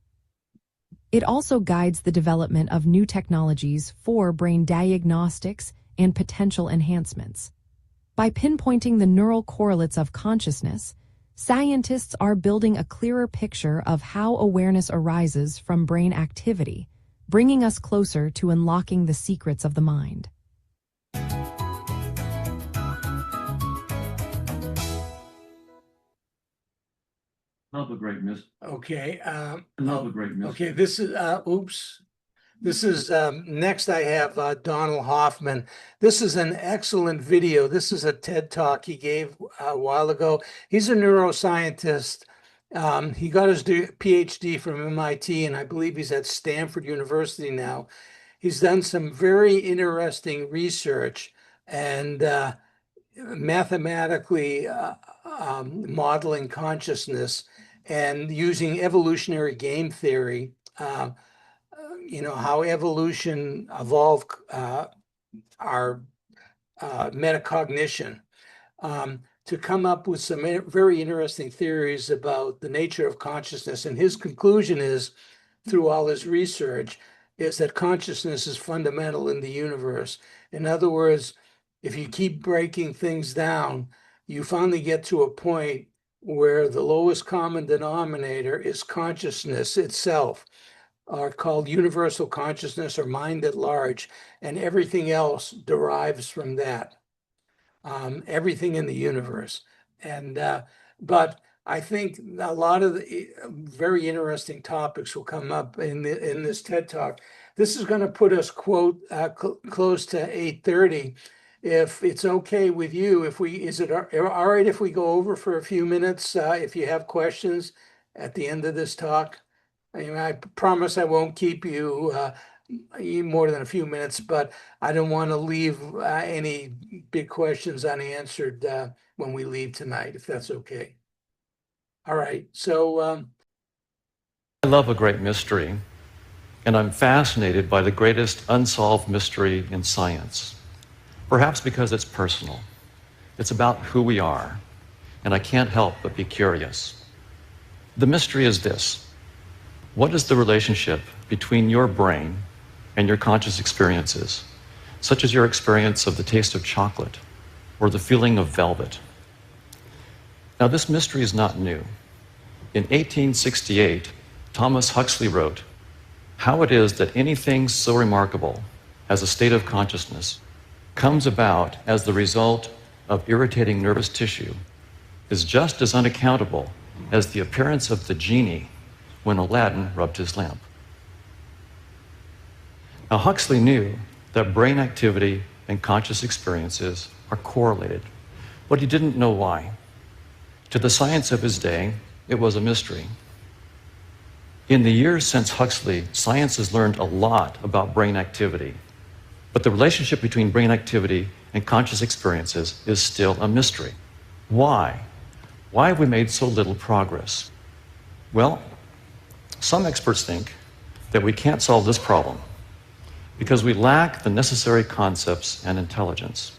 It also guides the development of new technologies for brain diagnostics and potential enhancements. By pinpointing the neural correlates of consciousness, scientists are building a clearer picture of how awareness arises from brain activity, bringing us closer to unlocking the secrets of the mind. Another great miss. Okay. Another great miss. Okay, this is, next I have Donald Hoffman. This is an excellent video. This is a TED Talk he gave a while ago. He's a neuroscientist. He got his PhD from MIT, and I believe he's at Stanford University now. He's done some very interesting research and mathematically modeling consciousness and using evolutionary game theory, how evolution evolved our metacognition to come up with some very interesting theories about the nature of consciousness. And his conclusion is, through all his research, is that consciousness is fundamental in the universe. In other words, if you keep breaking things down, you finally get to a point where the lowest common denominator is consciousness itself, or called universal consciousness or mind at large, and everything else derives from that, everything in the universe. And but I think a lot of the very interesting topics will come up in this TED Talk. This is going to put us close to 8:30. If it's okay with you, is it all right if we go over for a few minutes, if you have questions at the end of this talk? I mean, I promise I won't keep you more than a few minutes, but I don't want to leave any big questions unanswered when we leave tonight, if that's okay. All right, so. I love a great mystery, and I'm fascinated by the greatest unsolved mystery in science. Perhaps because it's personal. It's about who we are, and I can't help but be curious. The mystery is this: what is the relationship between your brain and your conscious experiences, such as your experience of the taste of chocolate or the feeling of velvet? Now, this mystery is not new. In 1868, Thomas Huxley wrote, "How it is that anything so remarkable as a state of consciousness comes about as the result of irritating nervous tissue is just as unaccountable as the appearance of the genie when Aladdin rubbed his lamp." Now, Huxley knew that brain activity and conscious experiences are correlated, but he didn't know why. To the science of his day, it was a mystery. In the years since Huxley, science has learned a lot about brain activity, but the relationship between brain activity and conscious experiences is still a mystery. Why? Why have we made so little progress? Well, some experts think that we can't solve this problem because we lack the necessary concepts and intelligence.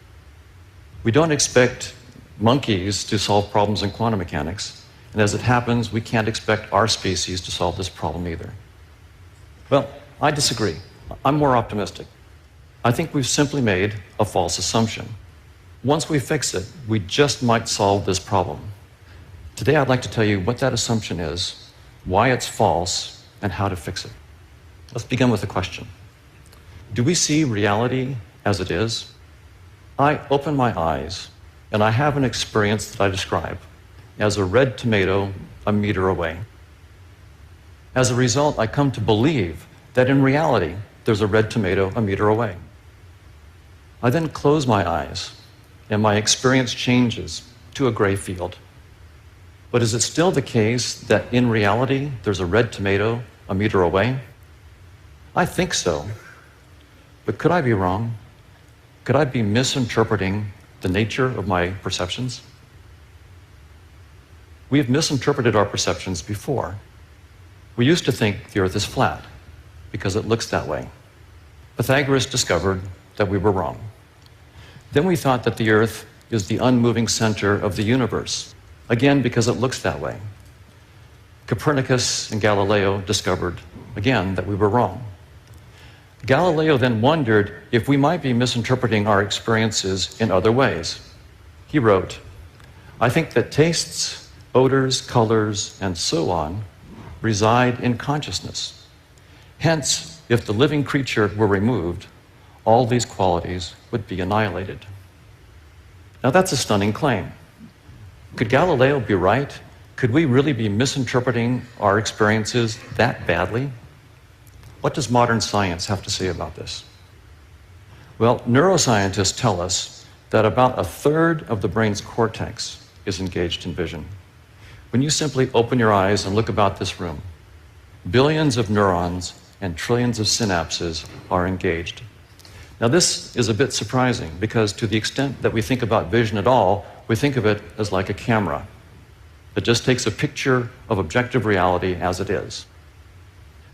We don't expect monkeys to solve problems in quantum mechanics, and as it happens, we can't expect our species to solve this problem either. Well, I disagree. I'm more optimistic. I think we've simply made a false assumption. Once we fix it, we just might solve this problem. Today, I'd like to tell you what that assumption is, why it's false, and how to fix it. Let's begin with a question. Do we see reality as it is? I open my eyes, and I have an experience that I describe as a red tomato a meter away. As a result, I come to believe that in reality, there's a red tomato a meter away. I then close my eyes, and my experience changes to a gray field. But is it still the case that in reality, there's a red tomato a meter away? I think so. But could I be wrong? Could I be misinterpreting the nature of my perceptions? We have misinterpreted our perceptions before. We used to think the Earth is flat because it looks that way. Pythagoras discovered that we were wrong. Then we thought that the Earth is the unmoving center of the universe, again because it looks that way. Copernicus and Galileo discovered, again, that we were wrong. Galileo then wondered if we might be misinterpreting our experiences in other ways. He wrote, "I think that tastes, odors, colors, and so on reside in consciousness. Hence, if the living creature were removed, all these qualities would be annihilated." Now that's a stunning claim. Could Galileo be right? Could we really be misinterpreting our experiences that badly? What does modern science have to say about this? Well, neuroscientists tell us that about a third of the brain's cortex is engaged in vision. When you simply open your eyes and look about this room, billions of neurons and trillions of synapses are engaged. Now, this is a bit surprising because to the extent that we think about vision at all, we think of it as like a camera that just takes a picture of objective reality as it is.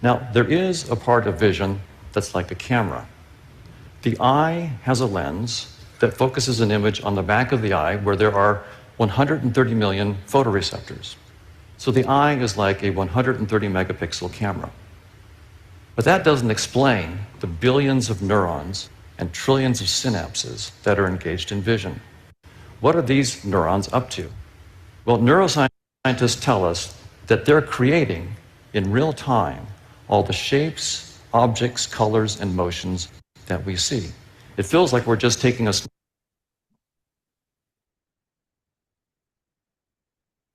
Now, there is a part of vision that's like a camera. The eye has a lens that focuses an image on the back of the eye where there are 130 million photoreceptors. So the eye is like a 130 megapixel camera. But that doesn't explain the billions of neurons and trillions of synapses that are engaged in vision. What are these neurons up to? Well, neuroscientists tell us that they're creating in real time all the shapes, objects, colors, and motions that we see. It feels like we're just taking a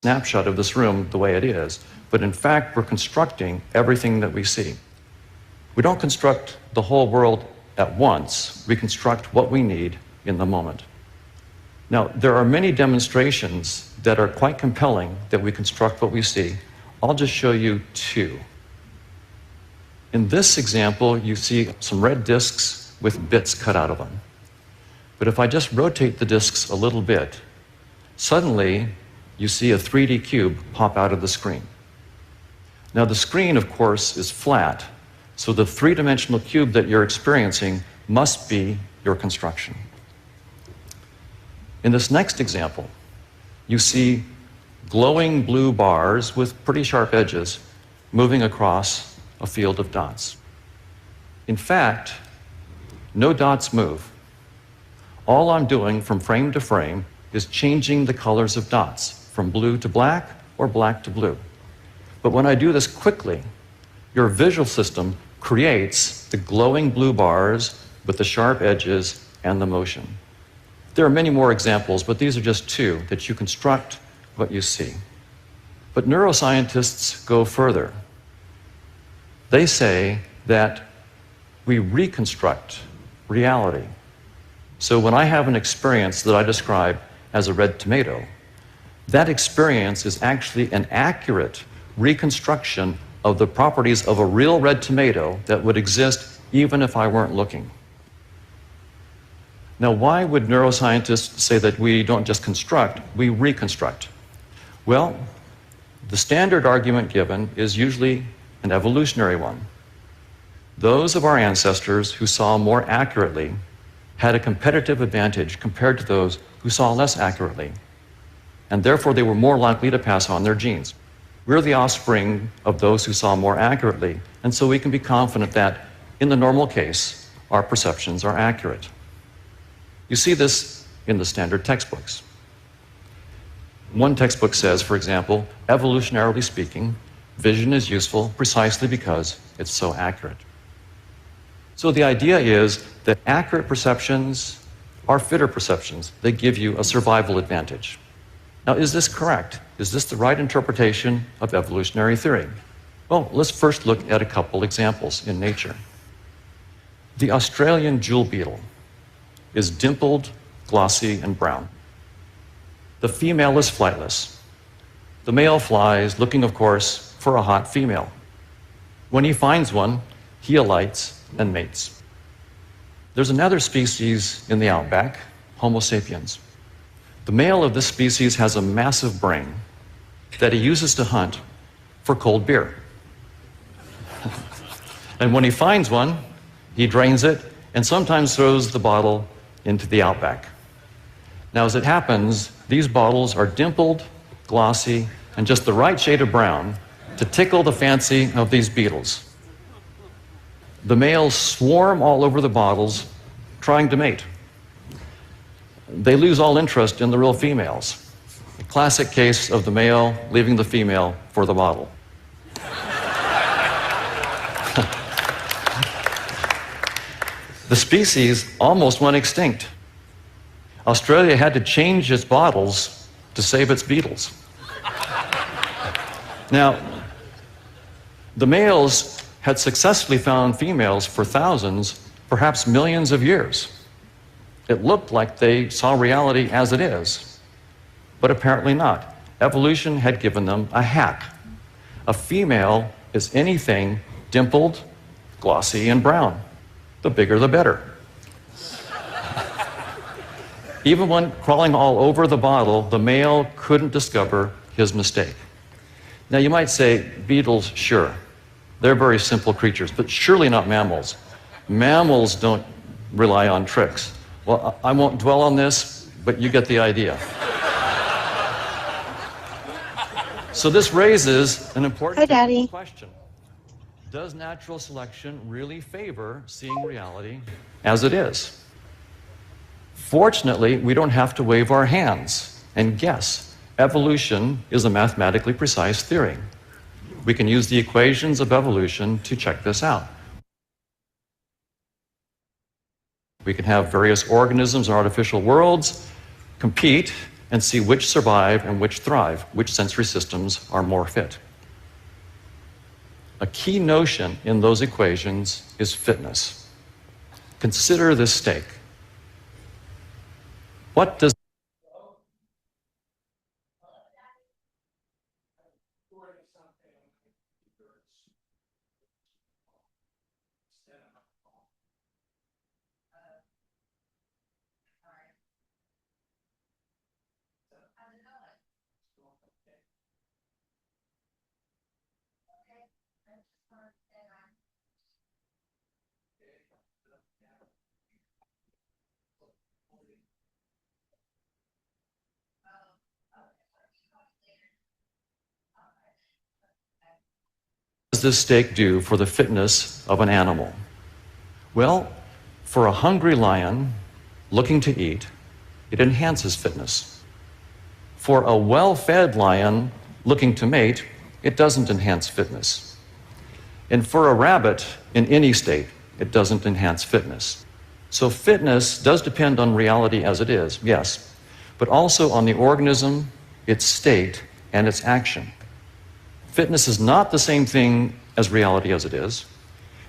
snapshot of this room the way it is, but in fact, we're constructing everything that we see. We don't construct the whole world at once. We construct what we need in the moment. Now, there are many demonstrations that are quite compelling that we construct what we see. I'll just show you two. In this example, you see some red discs with bits cut out of them. But if I just rotate the discs a little bit, suddenly you see a 3D cube pop out of the screen. Now, the screen, of course, is flat, so the three-dimensional cube that you're experiencing must be your construction. In this next example, you see glowing blue bars with pretty sharp edges moving across a field of dots. In fact, no dots move. All I'm doing from frame to frame is changing the colors of dots from blue to black or black to blue. But when I do this quickly, your visual system creates the glowing blue bars with the sharp edges and the motion. There are many more examples, but these are just two that you construct what you see. But neuroscientists go further. They say that we reconstruct reality. So when I have an experience that I describe as a red tomato, that experience is actually an accurate reconstruction of the properties of a real red tomato that would exist even if I weren't looking. Now, why would neuroscientists say that we don't just construct, we reconstruct? Well, the standard argument given is usually an evolutionary one. Those of our ancestors who saw more accurately had a competitive advantage compared to those who saw less accurately, and therefore they were more likely to pass on their genes. We're the offspring of those who saw more accurately, and so we can be confident that, in the normal case, our perceptions are accurate. You see this in the standard textbooks. One textbook says, for example, evolutionarily speaking, vision is useful precisely because it's so accurate. So the idea is that accurate perceptions are fitter perceptions. They give you a survival advantage. Now, is this correct? Is this the right interpretation of evolutionary theory? Well, let's first look at a couple examples in nature. The Australian jewel beetle is dimpled, glossy, and brown. The female is flightless. The male flies, looking, of course, for a hot female. When he finds one, he alights and mates. There's another species in the outback, Homo sapiens. The male of this species has a massive brain that he uses to hunt for cold beer. And when he finds one, he drains it and sometimes throws the bottle into the outback. Now, as it happens, these bottles are dimpled, glossy, and just the right shade of brown to tickle the fancy of these beetles. The males swarm all over the bottles, trying to mate. They lose all interest in the real females. A classic case of the male leaving the female for the bottle. The species almost went extinct. Australia had to change its bottles to save its beetles. Now, the males had successfully found females for thousands, perhaps millions of years. It looked like they saw reality as it is, but apparently not. Evolution had given them a hack. A female is anything dimpled, glossy, and brown. The bigger, the better. Even when crawling all over the bottle, the male couldn't discover his mistake. Now, you might say, beetles, sure. They're very simple creatures, but surely not mammals. Mammals don't rely on tricks. Well, I won't dwell on this, but you get the idea. So this raises an important question. Does natural selection really favor seeing reality as it is? Fortunately, we don't have to wave our hands and guess. Evolution is a mathematically precise theory. We can use the equations of evolution to check this out. We can have various organisms or artificial worlds compete and see which survive and which thrive, which sensory systems are more fit. A key notion in those equations is fitness. Consider this steak. What does this steak do for the fitness of an animal? Well, for a hungry lion looking to eat, it enhances fitness. For a well-fed lion looking to mate, it doesn't enhance fitness. And for a rabbit, in any state, it doesn't enhance fitness. So fitness does depend on reality as it is, yes, but also on the organism, its state, and its action. Fitness is not the same thing as reality as it is,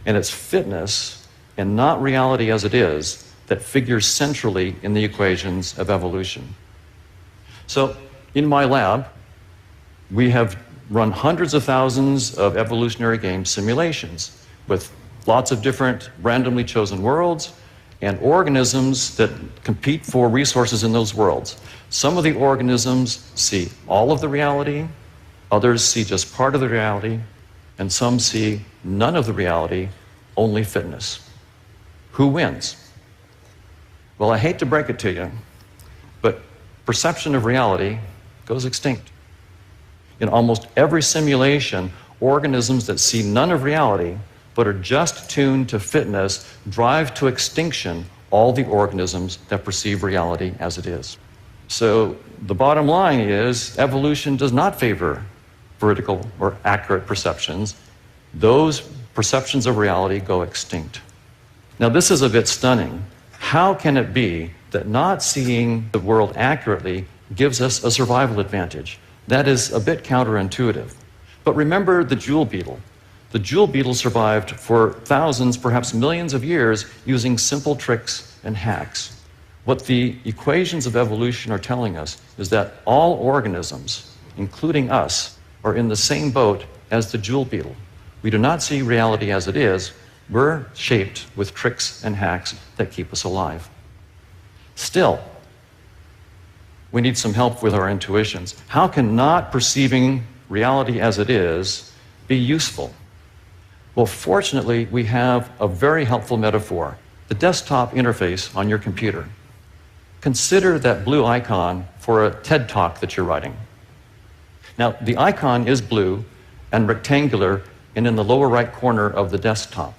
and it's fitness and not reality as it is that figures centrally in the equations of evolution. So in my lab, we have run hundreds of thousands of evolutionary game simulations with lots of different randomly chosen worlds and organisms that compete for resources in those worlds. Some of the organisms see all of the reality, others see just part of the reality, and some see none of the reality, only fitness. Who wins? Well, I hate to break it to you, but perception of reality goes extinct. In almost every simulation, organisms that see none of reality but are just tuned to fitness drive to extinction all the organisms that perceive reality as it is. So the bottom line is evolution does not favor vertical or accurate perceptions. Those perceptions of reality go extinct. Now this is a bit stunning. How can it be that not seeing the world accurately gives us a survival advantage? That is a bit counterintuitive. But remember the jewel beetle. The jewel beetle survived for thousands, perhaps millions of years using simple tricks and hacks. What the equations of evolution are telling us is that all organisms, including us, are in the same boat as the jewel beetle. We do not see reality as it is. We're shaped with tricks and hacks that keep us alive. Still, we need some help with our intuitions. How can not perceiving reality as it is be useful? Well, fortunately, we have a very helpful metaphor, the desktop interface on your computer. Consider that blue icon for a TED Talk that you're writing. Now, the icon is blue and rectangular and in the lower right corner of the desktop.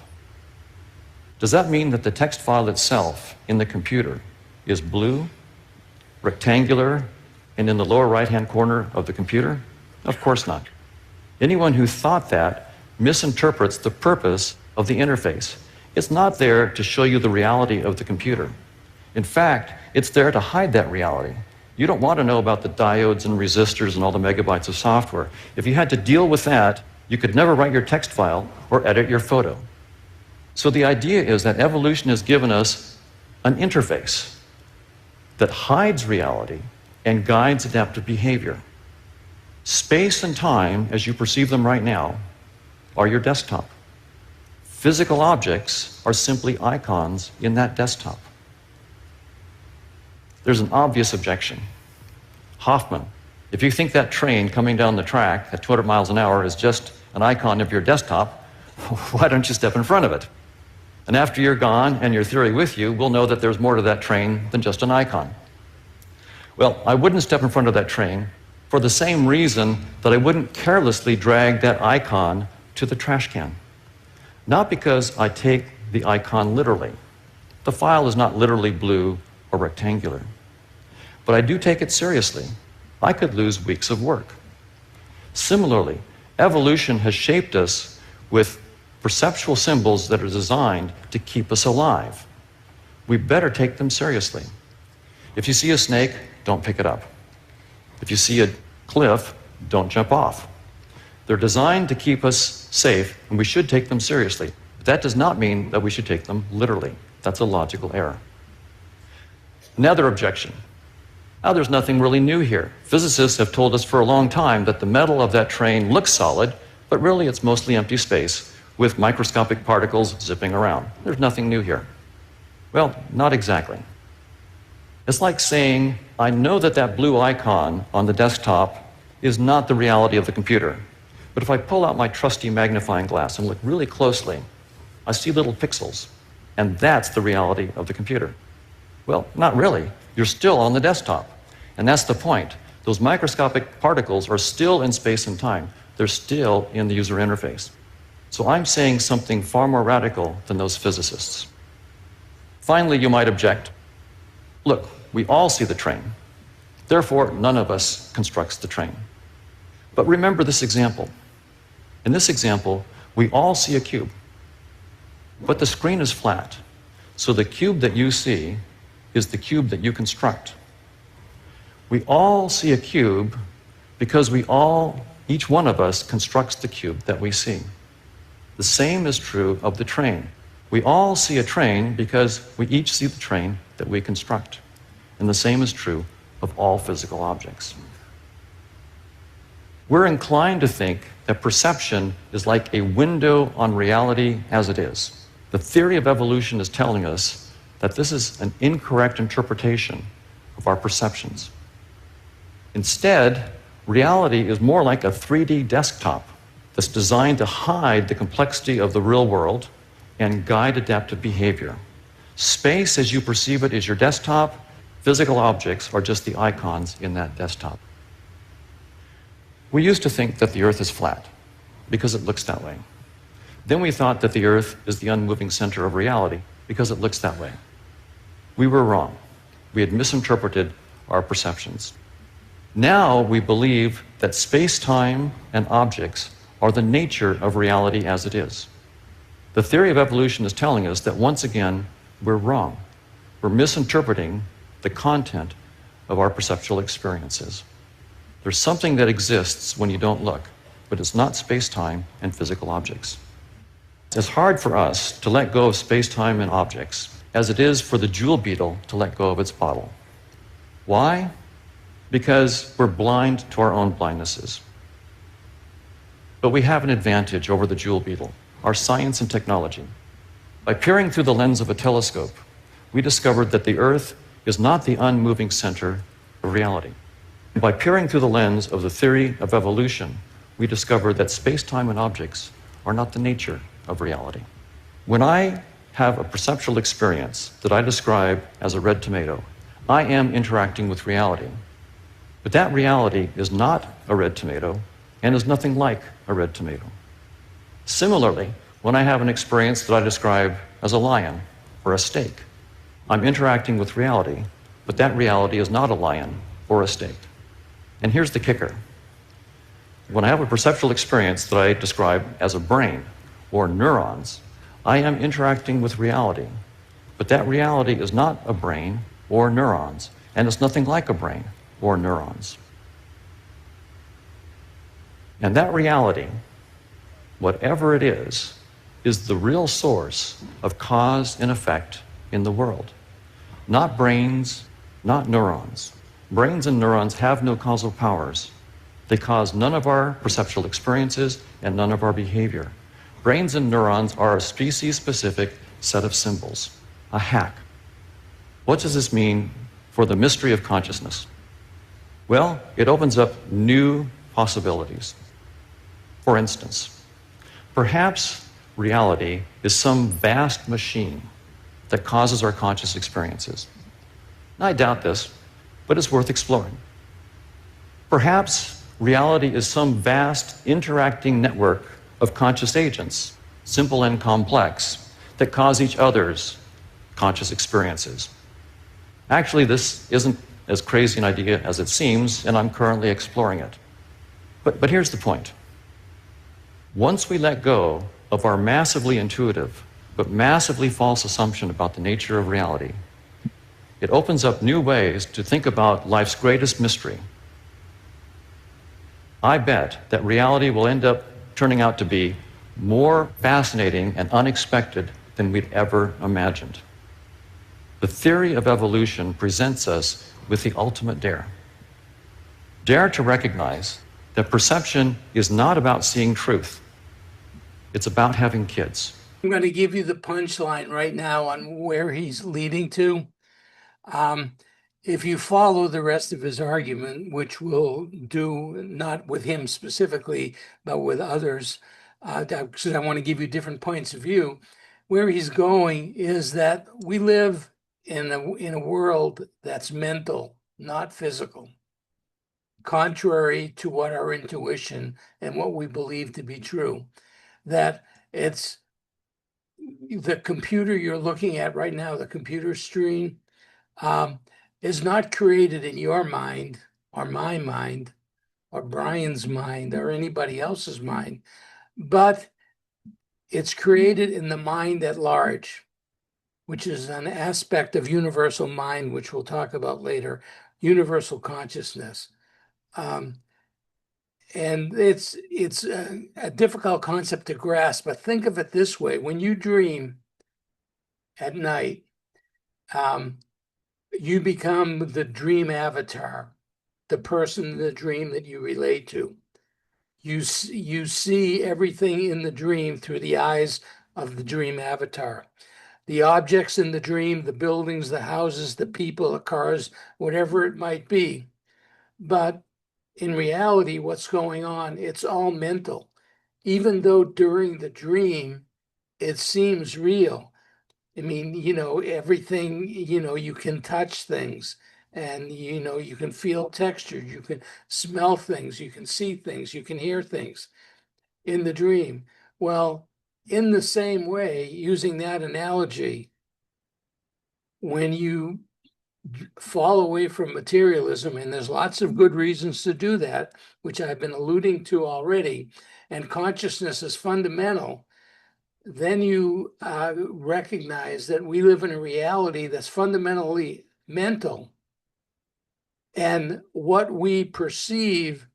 Does that mean that the text file itself in the computer is blue, rectangular, and in the lower right-hand corner of the computer? Of course not. Anyone who thought that misinterprets the purpose of the interface. It's not there to show you the reality of the computer. In fact, it's there to hide that reality. You don't want to know about the diodes and resistors and all the megabytes of software. If you had to deal with that, you could never write your text file or edit your photo. So the idea is that evolution has given us an interface that hides reality and guides adaptive behavior. Space and time, as you perceive them right now, are your desktop. Physical objects are simply icons in that desktop. There's an obvious objection. Hoffman, if you think that train coming down the track at 200 miles an hour is just an icon of your desktop, why don't you step in front of it? And after you're gone and your theory with you, we'll know that there's more to that train than just an icon. Well, I wouldn't step in front of that train for the same reason that I wouldn't carelessly drag that icon to the trash can. Not because I take the icon literally. The file is not literally blue or rectangular. But I do take it seriously. I could lose weeks of work. Similarly, evolution has shaped us with perceptual symbols that are designed to keep us alive. We better take them seriously. If you see a snake, don't pick it up. If you see a cliff, don't jump off. They're designed to keep us safe, and we should take them seriously. But that does not mean that we should take them literally. That's a logical error. Another objection. Now, there's nothing really new here. Physicists have told us for a long time that the metal of that train looks solid, but really it's mostly empty space with microscopic particles zipping around. There's nothing new here. Well, not exactly. It's like saying, I know that that blue icon on the desktop is not the reality of the computer. But if I pull out my trusty magnifying glass and look really closely, I see little pixels, and that's the reality of the computer. Well, not really. You're still on the desktop. And that's the point. Those microscopic particles are still in space and time. They're still in the user interface. So I'm saying something far more radical than those physicists. Finally, you might object, look, we all see the train. Therefore, none of us constructs the train. But remember this example. In this example, we all see a cube, but the screen is flat. So the cube that you see is the cube that you construct. We all see a cube because each one of us constructs the cube that we see. The same is true of the train. We all see a train because we each see the train that we construct. And the same is true of all physical objects. We're inclined to think that perception is like a window on reality as it is. The theory of evolution is telling us that this is an incorrect interpretation of our perceptions. Instead, reality is more like a 3D desktop that's designed to hide the complexity of the real world and guide adaptive behavior. Space as you perceive it is your desktop. Physical objects are just the icons in that desktop. We used to think that the Earth is flat because it looks that way. Then we thought that the Earth is the unmoving center of reality because it looks that way. We were wrong. We had misinterpreted our perceptions. Now we believe that space-time and objects are the nature of reality as it is. The theory of evolution is telling us that once again, we're wrong. We're misinterpreting the content of our perceptual experiences. There's something that exists when you don't look, but it's not space-time and physical objects. It's hard for us to let go of space-time and objects as it is for the jewel beetle to let go of its bottle. Why? Because we're blind to our own blindnesses. But we have an advantage over the jewel beetle, our science and technology. By peering through the lens of a telescope, we discovered that the Earth is not the unmoving center of reality. And by peering through the lens of the theory of evolution, we discovered that space-time and objects are not the nature of reality. When I have a perceptual experience that I describe as a red tomato, I am interacting with reality. But that reality is not a red tomato and is nothing like a red tomato. Similarly, when I have an experience that I describe as a lion or a steak, I'm interacting with reality, but that reality is not a lion or a steak. And here's the kicker. When I have a perceptual experience that I describe as a brain or neurons, I am interacting with reality, but that reality is not a brain or neurons, and it's nothing like a brain or neurons. And that reality, whatever it is the real source of cause and effect in the world. Not brains, not neurons. Brains and neurons have no causal powers. They cause none of our perceptual experiences and none of our behavior. Brains and neurons are a species-specific set of symbols, a hack. What does this mean for the mystery of consciousness? Well, it opens up new possibilities. For instance, perhaps reality is some vast machine that causes our conscious experiences. I doubt this, but it's worth exploring. Perhaps reality is some vast interacting network of conscious agents, simple and complex, that cause each other's conscious experiences. Actually, this isn't as crazy an idea as it seems, and I'm currently exploring it. But here's the point. Once we let go of our massively intuitive, but massively false assumption about the nature of reality, it opens up new ways to think about life's greatest mystery. I bet that reality will end up turning out to be more fascinating and unexpected than we'd ever imagined. The theory of evolution presents us with the ultimate dare. Dare to recognize that perception is not about seeing truth. It's about having kids. I'm going to give you the punchline right now on where he's leading to. If you follow the rest of his argument, which we'll do not with him specifically, but with others, because I want to give you different points of view, where he's going is that we live in a world that's mental, not physical, contrary to what our intuition and what we believe to be true. That it's the computer you're looking at right now, the computer screen, is not created in your mind or my mind or Brian's mind or anybody else's mind. but it's created in the mind at large, which is an aspect of universal mind, which we'll talk about later, universal consciousness. And it's a difficult concept to grasp, but think of it this way. When you dream at night, you become the dream avatar, the person in the dream that you relate to. You see everything in the dream through the eyes of the dream avatar. The objects in the dream, the buildings, the houses, the people, the cars, whatever it might be. But in reality, what's going on, it's all mental. Even though during the dream, it seems real. I mean, everything, you can touch things and, you can feel texture, you can smell things, you can see things, you can hear things in the dream. Well, in the same way, using that analogy, when you fall away from materialism, and there's lots of good reasons to do that, which I've been alluding to already, and consciousness is fundamental, then you recognize that we live in a reality that's fundamentally mental. And what we perceive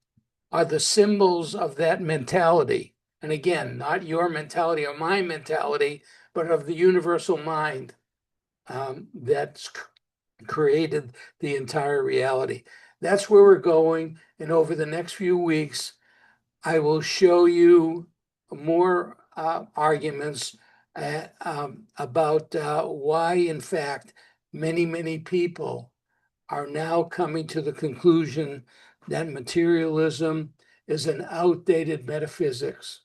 are the symbols of that mentality. And again, not your mentality or my mentality, but of the universal mind that's created the entire reality. That's where we're going. And over the next few weeks, I will show you more arguments about why, in fact, many people are now coming to the conclusion that materialism is an outdated metaphysics,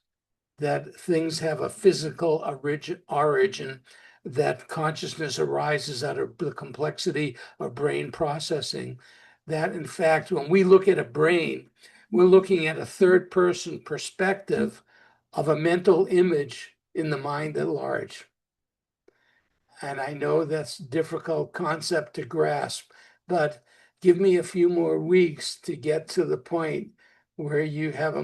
that things have a physical origin, that consciousness arises out of the complexity of brain processing, that in fact, when we look at a brain, we're looking at a third person perspective of a mental image in the mind at large. And I know that's a difficult concept to grasp, but give me a few more weeks to get to the point where you have a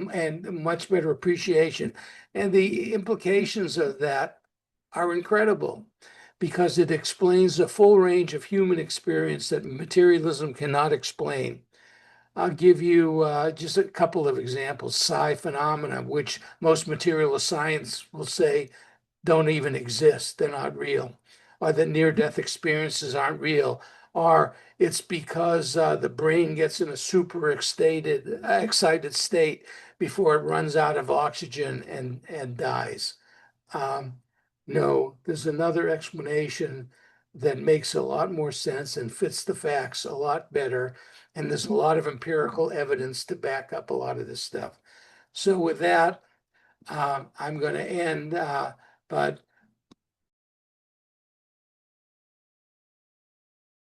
much better appreciation. And the implications of that are incredible because it explains a full range of human experience that materialism cannot explain. I'll give you just a couple of examples. Psi phenomena, which most materialist science will say don't even exist, they're not real, or that near-death experiences aren't real, or it's because the brain gets in a super excited state before it runs out of oxygen and dies. No, there's another explanation that makes a lot more sense and fits the facts a lot better. And there's a lot of empirical evidence to back up a lot of this stuff. So with that, I'm going to end, but